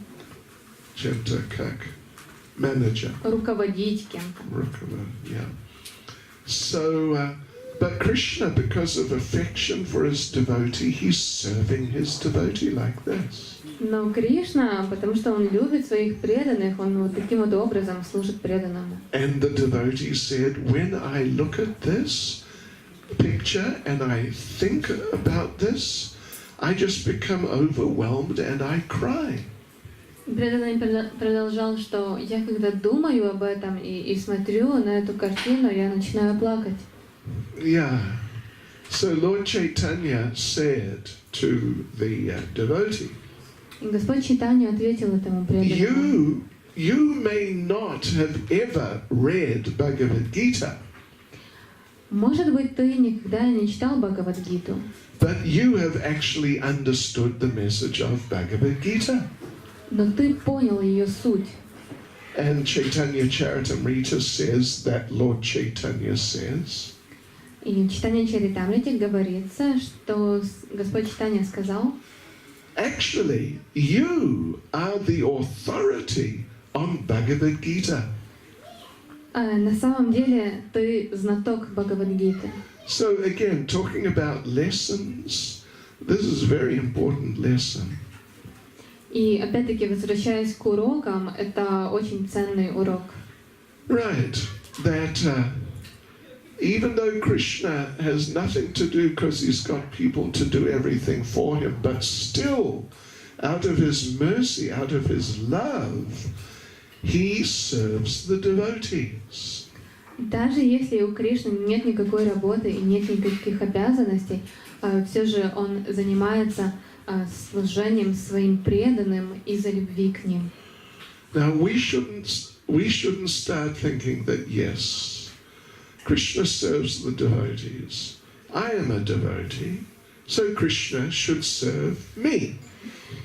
Чем-то как manager.
Руководить кем-то.
Yeah. So, but Krishna, because of affection for his devotee, he's serving his devotee like this.
Но Кришна, потому что он любит своих преданных, он вот таким вот образом служит преданному.
And the devotee said, when I look at this picture and I think about this, I just become overwhelmed and I cry.
Преданный продолжал, что я когда думаю об этом и смотрю на эту картину, я начинаю плакать.
Yeah. So Lord Chaitanya said to the devotee,
И Господь Чайтанья ответил этому преданному.
You may not have ever read Bhagavad Gita,
Может быть, ты никогда не читал Бхагавад-гиту,
but you have actually understood the message of Bhagavad Gita.
но ты понял ее суть.
And Chaitanya Charitamrita says that Lord Chaitanya says,
И в Чайтанья Чаритамрите говорится, что Господь Чайтанья сказал,
actually, you are the authority on Bhagavad Gita.
на самом деле ты знаток Бхагавад-гиты.
So again, talking about lessons, this is a very important lesson.
И опять-таки, возвращаясь к урокам, это очень ценный урок.
Right, that even though Krishna has nothing to do because he's got people to do everything for him, but still, out of his mercy, out of his love, he serves the devotees.
Даже если у Кришны нет никакой работы и нет никаких обязанностей, все же он занимается служением своим преданным из-за любви к ним.
Now we shouldn't start thinking that yes, Krishna serves the devotees. I am a devotee, so Krishna should serve me.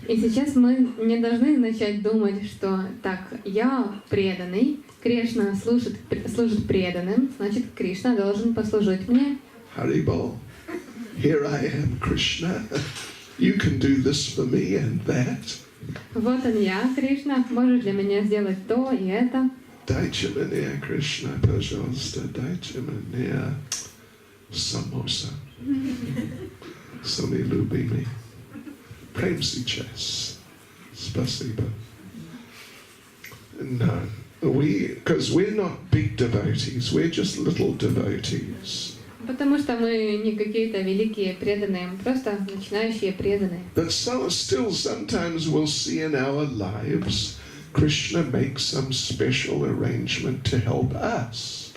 И сейчас мы не должны начать думать, что так, я преданный, Кришна служит преданным, значит, Кришна должен послужить мне.
Haribol, here I am, Krishna. You can do this for me and that.
Вот он я, Кришна, можешь для меня сделать то и это.
Дайте мне, Кришна, пожалуйста, дайте мне самоса. Сами любимый. Прям сейчас. Спасибо. No, because we're not big devotees, we're just little devotees.
Потому что мы не какие-то великие преданные, мы просто начинающие преданные.
But still sometimes we'll see in our lives Krishna makes some special arrangement to help us.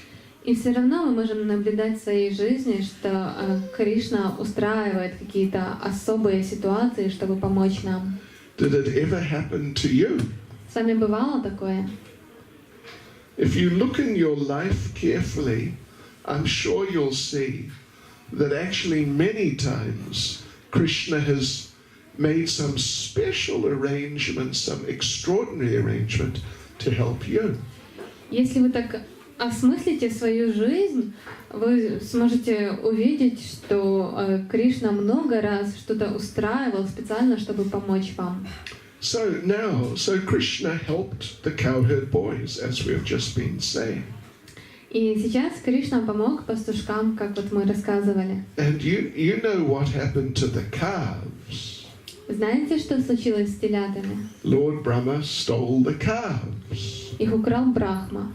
И все равно мы можем наблюдать в своей жизни, что Кришна устраивает какие-то особые ситуации, чтобы помочь нам.
Did it ever happen to you?
С вами бывало такое?
If you look in your life carefully, I'm sure you'll see that actually many times Krishna has made some special arrangement, some extraordinary arrangement to help you.
Если вы так осмыслите свою жизнь, вы сможете увидеть, что Кришна много раз что-то устраивал специально, чтобы помочь вам.
So Krishna helped the cowherd boys, as we have just been saying.
И сейчас Кришна помог пастушкам, как вот мы рассказывали.
And you know what happened to the calves.
Знаете, что случилось с телятами?
Lord Brahma stole the calves.
Их украл Брахма.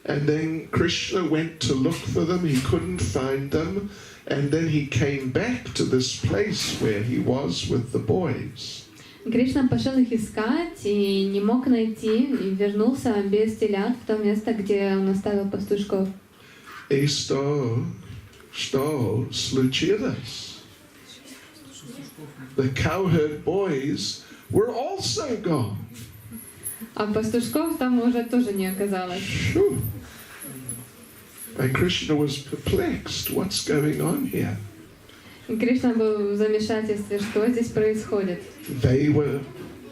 And then Krishna went to look for them, he couldn't find them, and then he came back to this place where he was with the boys.
Кришна пошел их искать и не мог найти, и вернулся без телят в то место, где он оставил пастушков.
И что случилось? The cowherd boys were also gone.
А пастушков там уже тоже не оказалось.
Phew. And Krishna was perplexed. What's going on here?
И Кришна был в замешательстве, что здесь происходит.
They were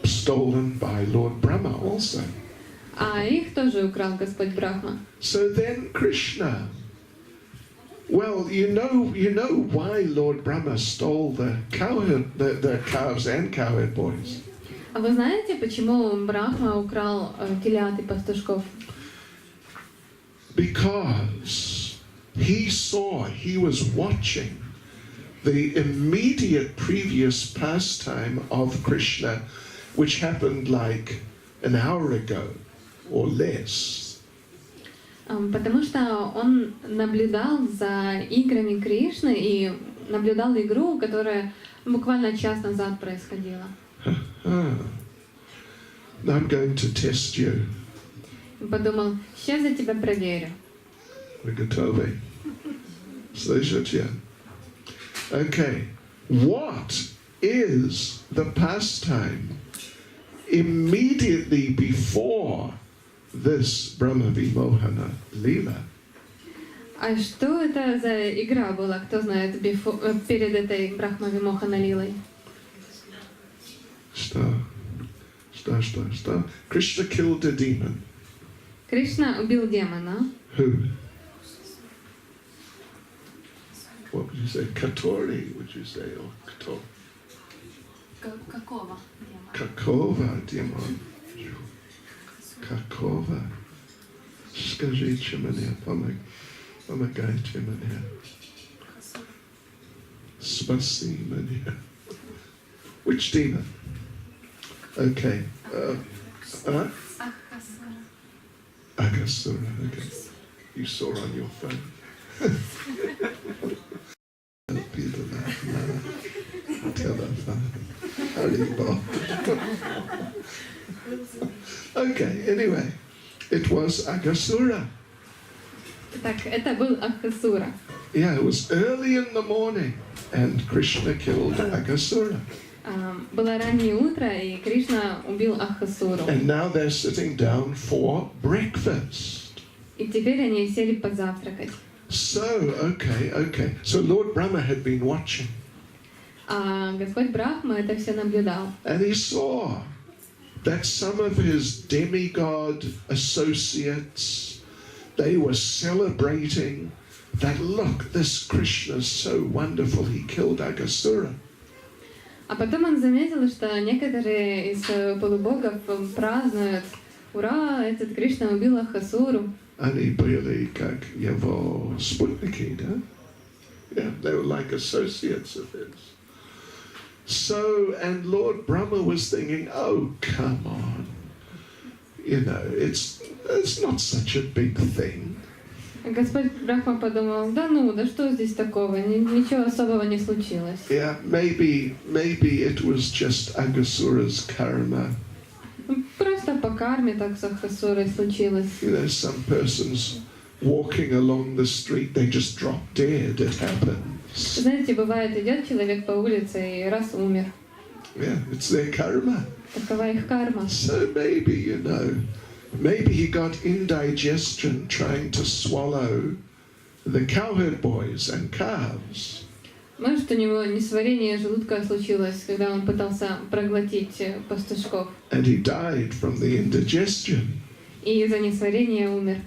stolen by Lord Brahma also.
А их тоже украл Господь Брахма.
So then Krishna, well, you know why Lord Brahma stole the calves and cowherd boys.
А вы знаете, почему Брахма украл телят и пастушков?
Because he was watching the immediate previous pastime of Krishna, which happened like an hour ago or less.
Потому что он наблюдал за играми Кришны и наблюдал игру, которая буквально час назад происходила.
Now I'm going to test you.
Подумал, сейчас я тебя проверю.
Вы готовы? Слышите? Okay. What is the pastime immediately before this Brahma Vimohana Leela?
А что это за игра была, кто знает, перед этой Брахма Вимохана Лилой?
Что? Krishna killed a demon.
Кришна убил демона.
Who? What would you say? Katori, would you say? Or Kator?
Какого?
Kakova demon. Kakova. Скажите мне, помогайте мне. Спаси меня. Which demon? Okay. Agasura. Okay. You saw on your phone. Okay, anyway, it was Agasura.
Так, это был Ахасура.
Yeah, it was early in the morning, and Krishna killed Agasura.
Было раннее утро, и Кришна убил Ахасуру.
And now they're sitting down for breakfast.
И теперь они сели позавтракать.
So, okay. So Lord Brahma had been watching.
А Господь Брахма это все наблюдал.
And he saw that some of his demigod associates, they were celebrating that, look, this Krishna is so wonderful, he killed Agasura.
А потом он заметил, что некоторые из полубогов празднуют: ура, этот Кришна убил Ахасуру.
Они были как его спутники, да? Yeah, they were like associates of his. So, and Lord Brahma was thinking, oh, come on. You know, it's not such a big thing.
Господь Брахма подумал: да что здесь такого, ничего особого не случилось.
Yeah, maybe it was just Agasura's karma.
Просто по карме так с Ахасурой случилось.
You know, some persons walking along the street, they just drop dead. It happens.
Знаете, бывает, идет человек по улице и раз умер.
Yeah, it's their karma.
Такова их карма.
So maybe, you know, maybe he got indigestion trying to swallow the cowherd boys and calves.
Может, у него несварение желудка случилось, когда он пытался проглотить пастушков.
And he died from the indigestion.
И из-за несварения умер.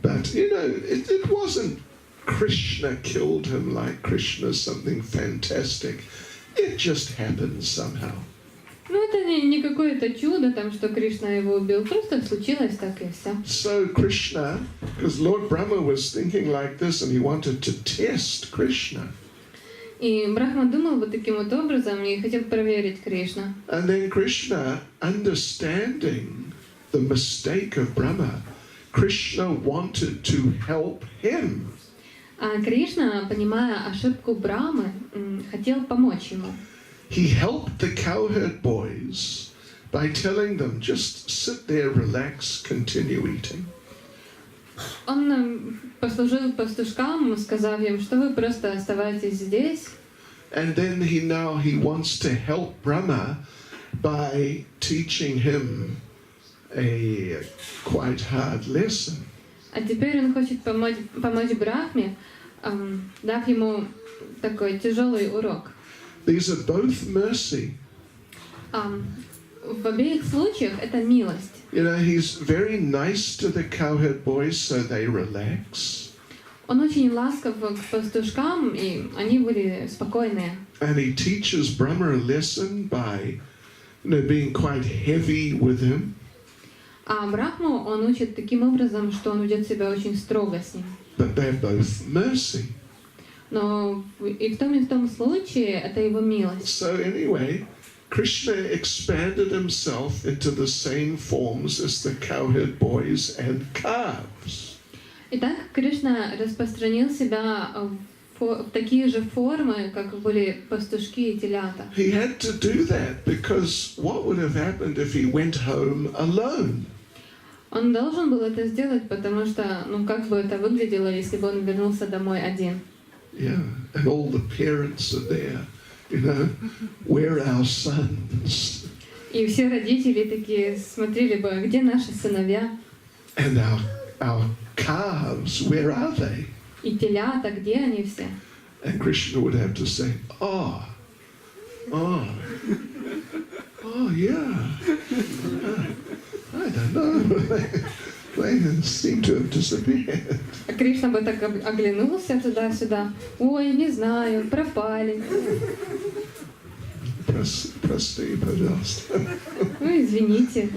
But, you know, it wasn't Krishna killed him like Krishna's something fantastic. It just happened somehow.
Ну, это не какое-то чудо, там, что Кришна его убил. Просто случилось так и все.
So Krishna, because Lord Brahma was thinking like this and he wanted to test Krishna.
И Брахма думал вот таким вот образом и хотел проверить Кришна.
And then Krishna, understanding the mistake of Brahma, Krishna wanted to help him.
А Кришна, понимая ошибку Брамы, хотел помочь ему.
He helped the cowherd boys by telling them, just sit there, relax, continue eating.
Он послужил пастушкам, сказав им, что вы просто оставайтесь здесь.
And then he wants to help Brahma by teaching him a quite hard lesson.
А теперь он хочет помочь Брахме, дав ему такой тяжелый урок.
These are both mercy.
В обеих случаях это милость.
You know, he's very nice to the cowherd boys, so they relax.
Он очень ласков к пастушкам, и они были спокойные.
And he teaches Brahma a lesson by, you know, being quite heavy with him.
А Брахму он учит таким образом, что он ведет себя очень строго с ним.
But they're both mercy.
Но и в том случае это его милость.
So anyway, Krishna expanded himself into the same forms as the cowherd boys and calves.
Итак, Кришна распространил себя в такие же формы, как были пастушки и телята.
He had to do that because what would have happened if he went home alone?
Он должен был это сделать, потому что, как бы это выглядело, если бы он вернулся домой один.
Yeah, and all the parents are there, you know, where are our sons?
И все родители такие смотрели бы, где наши сыновья?
And our calves, where are they?
И телята, где они все?
And Krishna would have to say, oh, yeah. I don't know. They seem to have disappeared.
А Кришна бы так оглянулся туда-сюда. Ой, не знаю, пропали.
Прости, пожалуйста.
Ну, извините.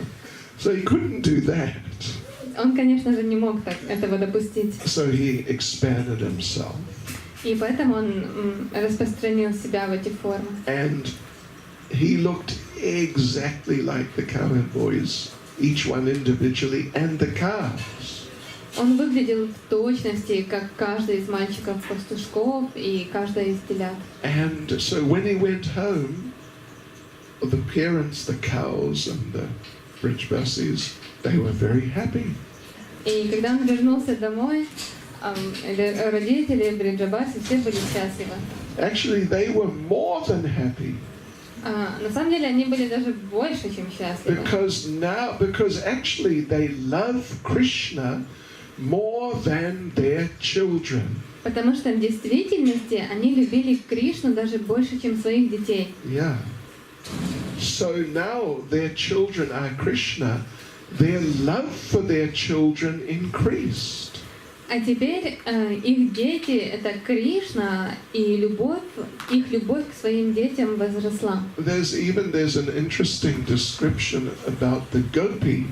So he couldn't do that.
Он, конечно же, не мог этого допустить.
So he expanded himself.
И поэтому он распространил себя в эти формы.
And he looked exactly like the cowherd boys, each one individually, and the calves.
Он выглядел в точности, как каждый из мальчиков-пастушков и каждая из телят.
And so when he went home, the parents, the cows and the Brijbasis, they were very happy.
И когда он вернулся домой, родители Бриджабаси все были счастливы.
Actually, they were more than happy.
На самом деле они были даже больше, чем счастливы.
Because actually they love Krishna more than their children.
Потому что в действительности они любили Кришну даже больше, чем своих детей.
Yeah. So now their children are Krishna. Their love for their children increased.
А теперь их дети — это Кришна, и их любовь к своим детям возросла.
There's an interesting description about the gopis.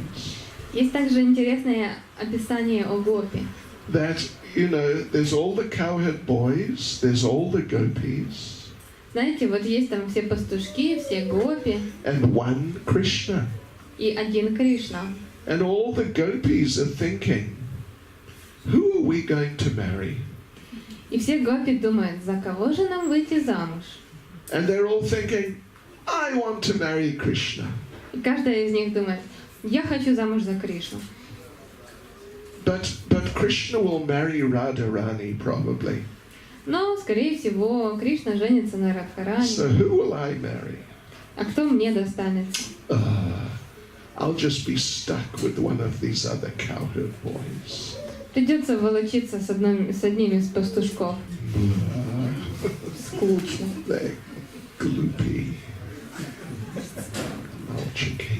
Есть также интересное описание о гопи.
That, you know, there's all the cowherd boys, there's all the gopis.
Знаете, вот есть там все пастушки, все гопи.
And one Krishna.
И один Кришна.
And all the gopis are thinking, who are we going to marry?
И все гопи думают, за кого же нам выйти замуж?
And they're all thinking, I want to marry Krishna.
И каждая из них думает, я хочу замуж за Кришну.
But Krishna will marry Radharani probably.
Но, скорее всего, Кришна женится на Радхарани.
So who will I marry?
А кто мне достанется?
I'll just be stuck with one of these other cowherd boys.
Придется волочиться с одним из пастушков. Скучно.
They're gloopy. Malchiki.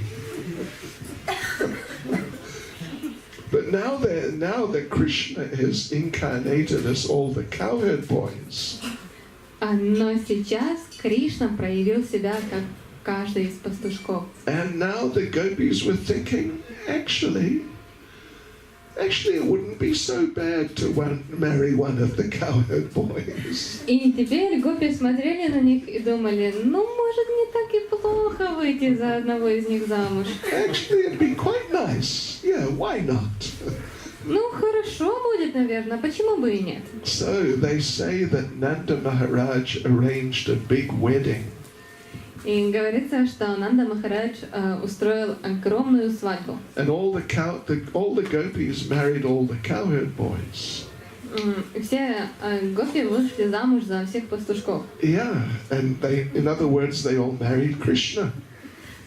But now that Krishna has incarnated as all the cowherd boys,
Но сейчас Кришна проявил себя как каждый из пастушков.
and now the gopis were thinking, actually it wouldn't be so bad to marry one of the cowherd boys.
И теперь гопи смотрели на них и думали, ну, может, не так и плохо выйти за одного из них замуж.
Actually, it'd be quite nice. Yeah, why not?
Ну, хорошо будет, наверное, почему бы и нет?
So they say that Nanda Maharaj arranged a big wedding.
И говорится, что Нанда Махарадж устроил огромную свадьбу.
And all the gopis married all the cowherd boys.
Все гопи вышли замуж за всех пастушков.
Yeah, and in other words, they all married Krishna.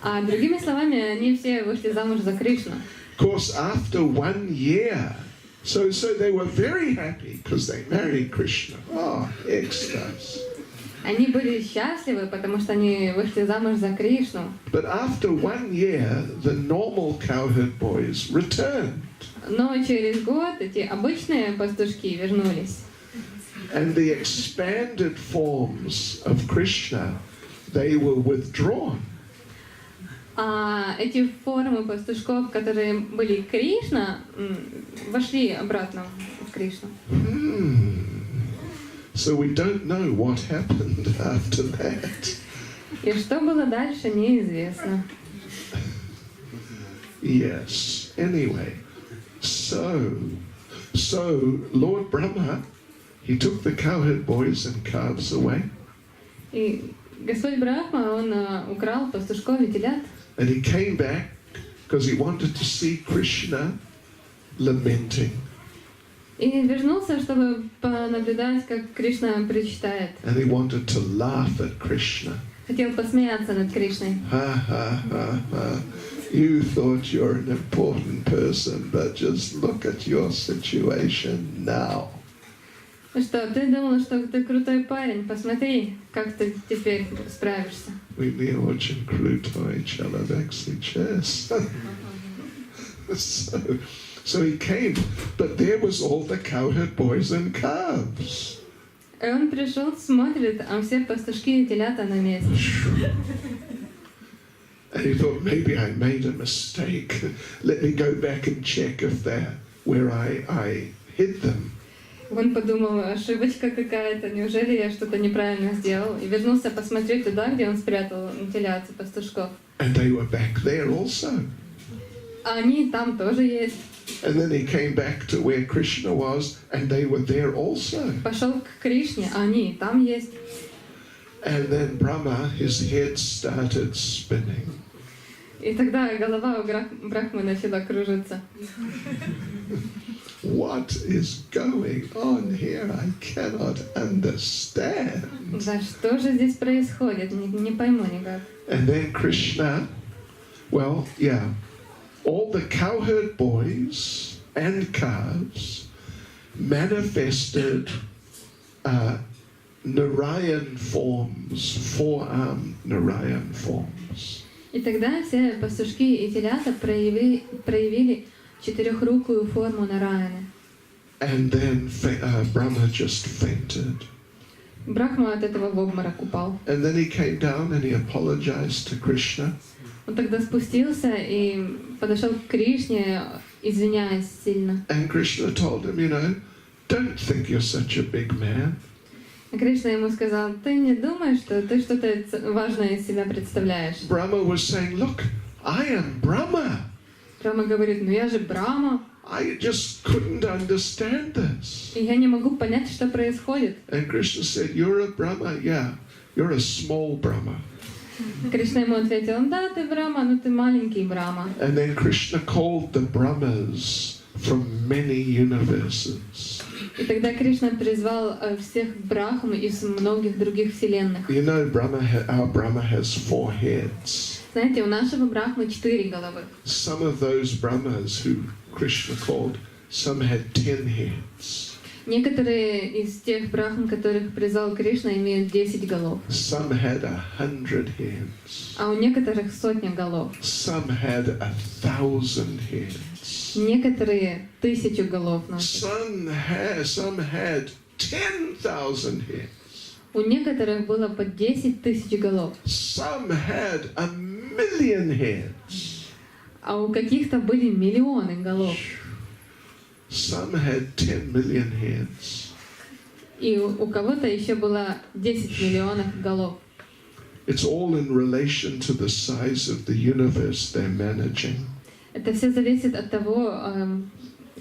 А другими словами, они все вышли замуж за Кришну.
Of course, after 1 year, so they were very happy because they married Krishna. Oh, ecstasy.
Они были счастливы, потому что они вышли замуж за Кришну.
But after 1 year, the normal cowherd boys returned.
Но через год эти обычные пастушки вернулись.
And the expanded forms of Krishna, they were withdrawn.
А эти формы пастушков, которые были Кришна, вошли обратно в Кришну.
So we don't know what happened after that.
И что было дальше, неизвестно.
Yes. Anyway, so Lord Brahma, he took the cowherd boys and calves away.
И Господь Брахма, он украл пастушков и телят.
And he came back because he wanted to see Krishna lamenting.
И вернулся, чтобы понаблюдать, как Кришна причитает.
And he wanted to laugh at Krishna.
Хотел посмеяться над Кришной.
Ha ha ha ha. You thought you're an important person, but just look at your situation now.
Что, ты думал, что ты крутой парень? Посмотри, как ты теперь справишься.
We не очень крутой человек сейчас. So he came, but there was all the cowherd boys and calves.
И он пришел, смотрит, а все пастушки и телята на месте.
And he thought, maybe I made a mistake. Let me go back and check if they're where I hid them.
Он подумал, ошибочка какая-то, неужели я что-то неправильно сделал? И вернулся посмотреть туда, где он спрятал телят и пастушков.
And they were back there also.
А они там тоже есть.
And then he came back to where Krishna was, and they were there also.
Пошел к Кришне, а они там есть.
And then Brahma, his head started spinning.
И тогда голова у Брахмы начала кружиться.
What is going on here? I cannot understand.
Да что же здесь происходит? Не пойму никак.
And then Krishna, well, yeah, all the cowherd boys and calves manifested Narayan forms, four-armed Narayan forms.
И тогда все пастушки и телята проявили четырехрукую форму Нараяны.
And then Brahma just fainted.
Брахма от этого в обморок упал.
And then he came down and he apologized to Krishna.
Он тогда спустился и подошел к Кришне, извиняясь сильно.
And Krishna told him, don't think you're such a big man.
Кришна ему сказал, ты не думаешь, что ты что-то важное из себя представляешь.
Brahma was saying, look, I am Brahma.
Брахма говорит, ну я же Брахма.
I just couldn't understand this.
И я не могу понять, что происходит.
And Krishna said, you're a Brahma? Yeah, you're a small Brahma.
Кришна ему ответил, да, ты Брахма, но ты маленький Брахма.
And then Krishna called the Brahmas from many universes.
И тогда Кришна призвал всех брахм из многих других вселенных.
You know, our Brahma has 4 heads.
Знаете, у нашего брахмы 4 головы.
Some of those Brahmas who Krishna called, some had 10 heads.
Некоторые из тех брахм, которых призвал Кришна, имеют 10 голов.
Some had 100 heads.
А у некоторых 100 голов.
Some had 1,000 heads.
Некоторые 1000 голов носят.
Some had 10,000 heads.
У некоторых было по 10 000 голов.
Some had 1,000,000 heads.
А у каких-то были миллионы голов.
Some had 10 million heads.
И у кого-то еще было 10 миллионов голов.
It's all in relation to the size of the universe they're managing.
Это все зависит от того,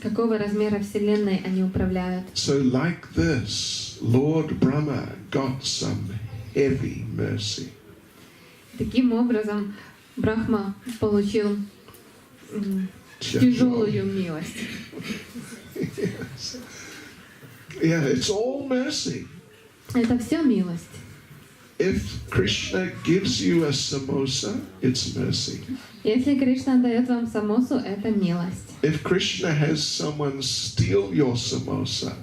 какого размера Вселенной они управляют.
So like this, Lord Brahma got some heavy mercy.
Таким образом, Брахма получил тяжелую милость.
Yes. Yeah, it's all mercy.
Это все милость.
If Krishna gives you a samosa, it's mercy.
Если Кришна дает вам самосу, это милость.
If Krishna has someone steal your samosa,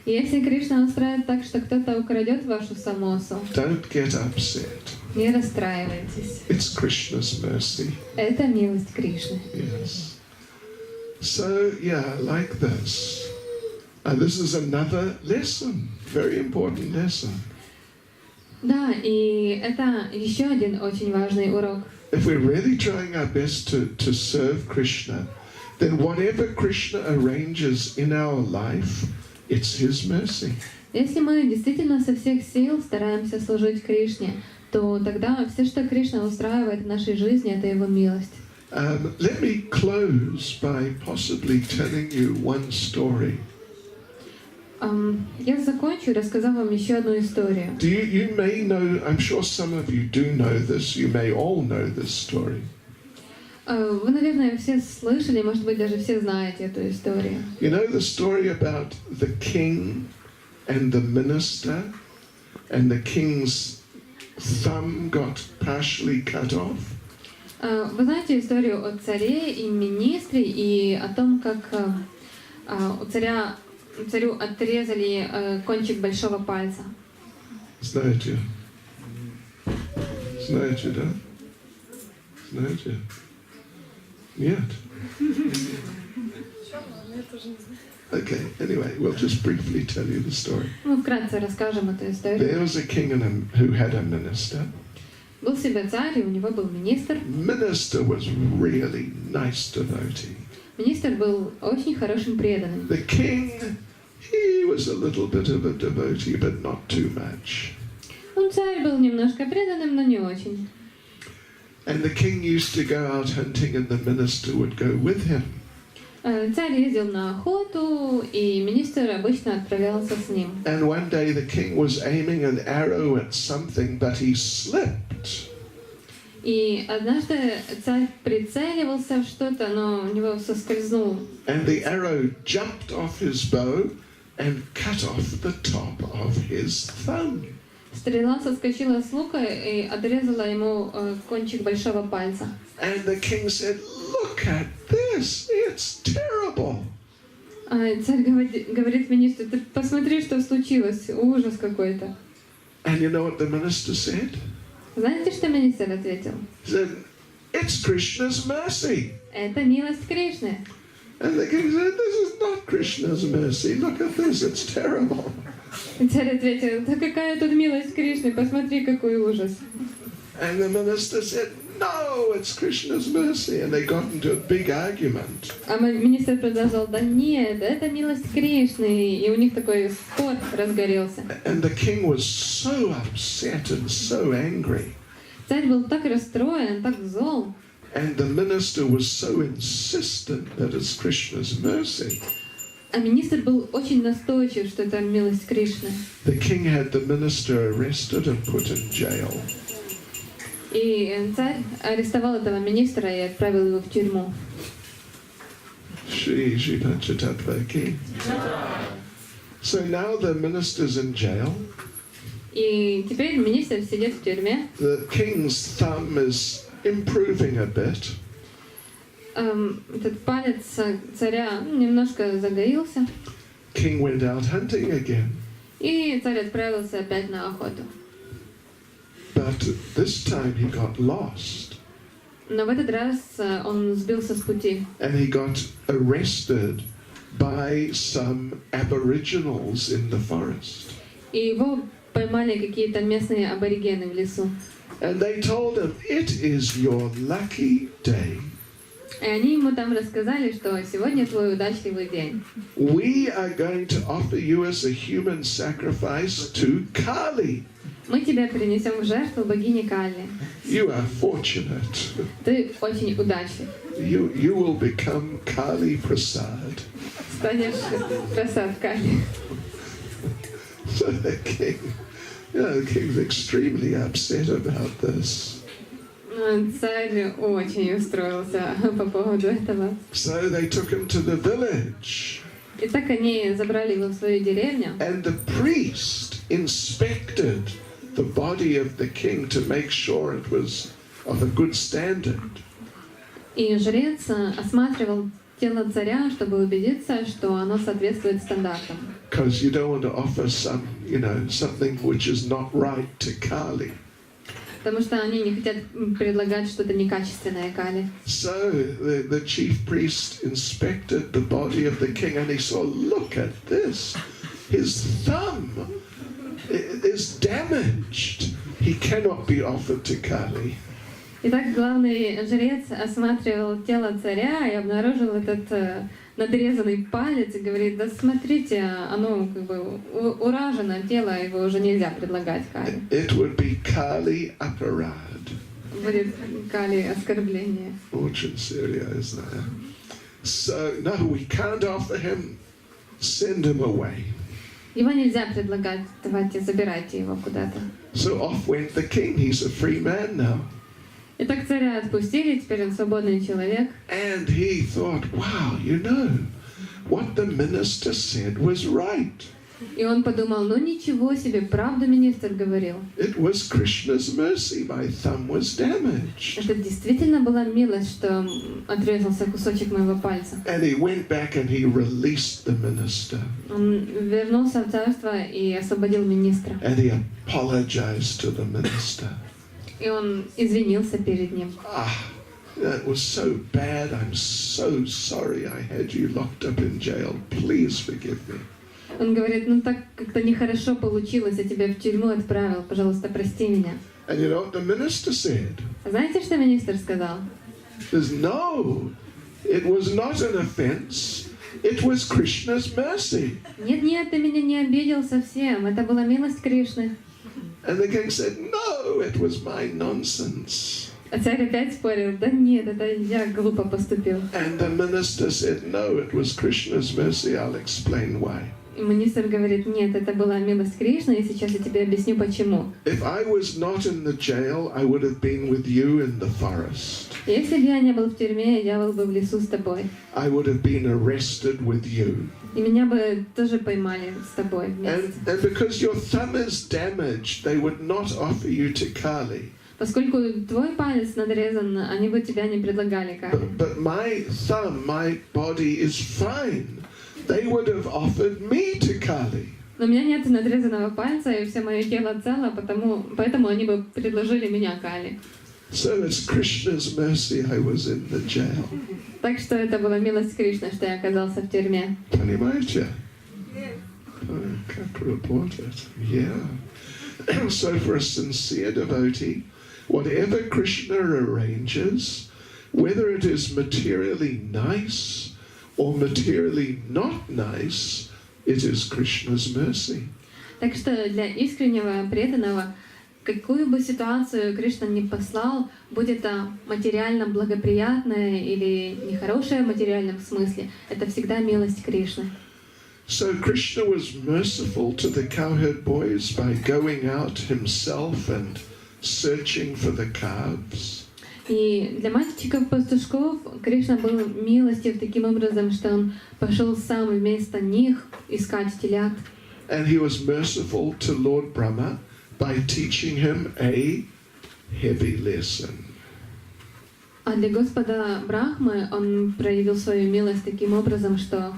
Если Кришна устраивает так, что кто-то украдет вашу самосу,
don't get upset.
не расстраивайтесь.
It's Krishna's mercy.
Это милость Кришны.
Yes. So, yeah, like this. This is another lesson, very important lesson.
Да, и это еще один очень важный урок.
If we're really trying our best to serve Krishna, then whatever Krishna arranges in our life, it's His mercy.
Если мы действительно со всех сил стараемся служить Кришне, то тогда все, что Кришна устраивает в нашей жизни, это Его милость.
Let me close by possibly telling you one story.
Я закончу, рассказав вам еще одну историю.
You may know, I'm sure some of you do know this, you may all know this story.
Вы, наверное, все слышали, может быть, даже все знаете эту историю.
You know the story about the king and the minister, and the king's thumb got partially cut off?
Вы знаете историю о царе и министре, и о том, как царю отрезали кончик большого пальца.
Знаете? Знаете, да? Знаете? Нет. Okay, anyway, we'll just briefly tell you the story.
Мы вкратце расскажем эту историю.
There was a king who had a minister.
Был себе царь, и у него был министр.
Minister was really nice devotee.
Министр был очень хорошим преданным.
The king, he was a little bit of a devotee, but not too much.
Царь был немножко преданным, но не очень.
And the king used to go out hunting, and the minister would go with him.
Царь ездил на охоту, и министр обычно отправлялся с ним.
And one day the king was aiming an arrow at something, but he slipped.
И однажды царь прицеливался в что-то, но у него соскользнул.
And the arrow jumped off his bow and cut off the top of his thumb.
Стрела соскочила с лука и отрезала ему кончик большого пальца.
And the king said, "Look at this! It's terrible!"
Царь говорит министру: "Ты посмотри, что случилось, ужас какой-то."
And you know what the minister said?
Знаете, что министр ответил?
He said, "It's Krishna's mercy."
Это милость Кришны.
And the king said, "This is not Krishna's mercy. Look at this, it's terrible."
И царь ответил: "Да какая тут милость Кришны, посмотри, какой ужас."
And the minister said, "No, it's Krishna's mercy." And they got into a big argument.
А министр продолжал: "Да нет, это милость Кришны." И у них такой спор разгорелся.
And the king was so upset and so angry.
Царь был так расстроен, так зол.
And the minister was so insistent that it's Krishna's mercy.
А министр был очень настойчив, что это милость Кришны.
The king had the minister arrested and put in jail.
И царь арестовал этого министра и отправил его в тюрьму.
Shri Jiva Chitattva Ki. So now the minister's in jail.
И теперь министр сидит в тюрьме.
The king's thumb is improving a bit.
Этот палец царя немножко загорелся.
King went out hunting again.
И царь отправился опять на охоту.
But this time he got lost.
Но в этот раз он сбился с пути.
And he got arrested by some aboriginals in the forest.
И его поймали какие-то местные аборигены в лесу.
And they told him, it is your lucky day.
И они ему там рассказали, что сегодня твой удачливый день.
We are going to offer you as a human sacrifice to Kali.
Мы тебя принесем в жертву богине Кали.
You are fortunate.
Ты очень удачлив.
You will become Kali Prasad.
Станешь прасад Кали.
So the king's extremely upset about this.
Царь очень устроился по поводу этого.
So they took him to the village.
И так они забрали его в свою деревню.
And the priest inspected the body of the king to make sure it was of a good standard.
И жрец осматривал тело царя, чтобы убедиться, что оно соответствует стандартам.
Because you don't want to offer something which is not right to Kali.
Потому что они не хотят предлагать что-то некачественное Кали.
So the chief priest inspected the body of the king and he saw, look at this. His thumb is damaged. He cannot be offered to Kali.
Итак, главный жрец осматривал тело царя и обнаружил этот надрезанный палец и говорит: да смотрите, оно как бы уражено, тело его уже нельзя предлагать Кали.
It would be Kali aparad.
Будет Кали оскорбление.
Очень серьезно. So no, we can't offer him. Send him away.
Его нельзя предлагать, давайте забирайте его куда-то.
So off went the king. He's a free man now.
Итак, царя отпустили, теперь он свободный человек.
And he thought, wow, what the minister said was right.
И он подумал, ну ничего себе, правду министр говорил.
It was Krishna's mercy. My thumb was damaged.
Это действительно была милость, что отрезался кусочек моего пальца.
And he went back and he released the minister.
Он вернулся в царство и освободил министра.
And he apologized to the minister.
И он извинился перед ним.
That was so bad. I'm so sorry I had you locked up in jail. Please forgive me.
Он говорит, ну так как-то нехорошо получилось, я тебя в тюрьму отправил, пожалуйста, прости меня.
And you know what the minister said?
Знаете, что министр сказал?
No, it was not an offense. It was Krishna's mercy.
Нет, ты меня не обидел совсем, это была милость Кришны.
And the king said, no, it was my nonsense.
А царь опять спорил, да нет, это я глупо поступил.
And the minister said, no, it was Krishna's mercy. I'll explain why.
И министр говорит, нет, это была милость Кришны, и сейчас я тебе объясню почему.
If I was not in the jail, I would have been with you in the forest.
Если бы я не был в тюрьме, я был бы в лесу с тобой.
I would have been arrested with you.
И меня бы тоже поймали с тобой вместе.
And because your thumb is damaged, they would not offer you to Kali.
Поскольку твой палец надрезан, они бы тебя не предлагали Кали.
But my thumb, my body is fine. They would have offered me to Kali.
Но у меня нет надрезанного пальца, и все мое тело цело, поэтому они бы предложили меня Кали.
So it's Krishna's mercy I was in the jail.
Так что это была милость Кришны, что я оказался в тюрьме.
Понимаете? Как работает? Yeah. So for a sincere devotee, whatever Krishna arranges, whether it is materially nice or materially not nice, it is Krishna's mercy.
Так что для искреннего преданного, какую бы ситуацию Кришна ни послал, будь это материально благоприятное или нехорошее в материальном смысле, это всегда милость Кришны.
So Krishna was merciful to the cowherd boys by going out himself and searching for the calves.
И для мальчиков-пастушков Кришна был милостив таким образом, что он пошел сам вместо них искать телят.
And he was merciful to Lord Brahma by teaching him a heavy lesson.
А для Господа Брахмы он проявил свою милость таким образом, что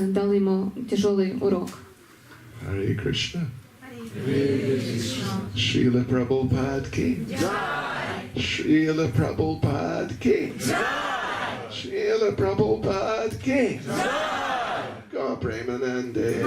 дал ему тяжелый урок.
Hare Krishna. Srila Prabhupada ki. Srila Prabhupada ki. Srila Prabhupada ki. Go Premanande.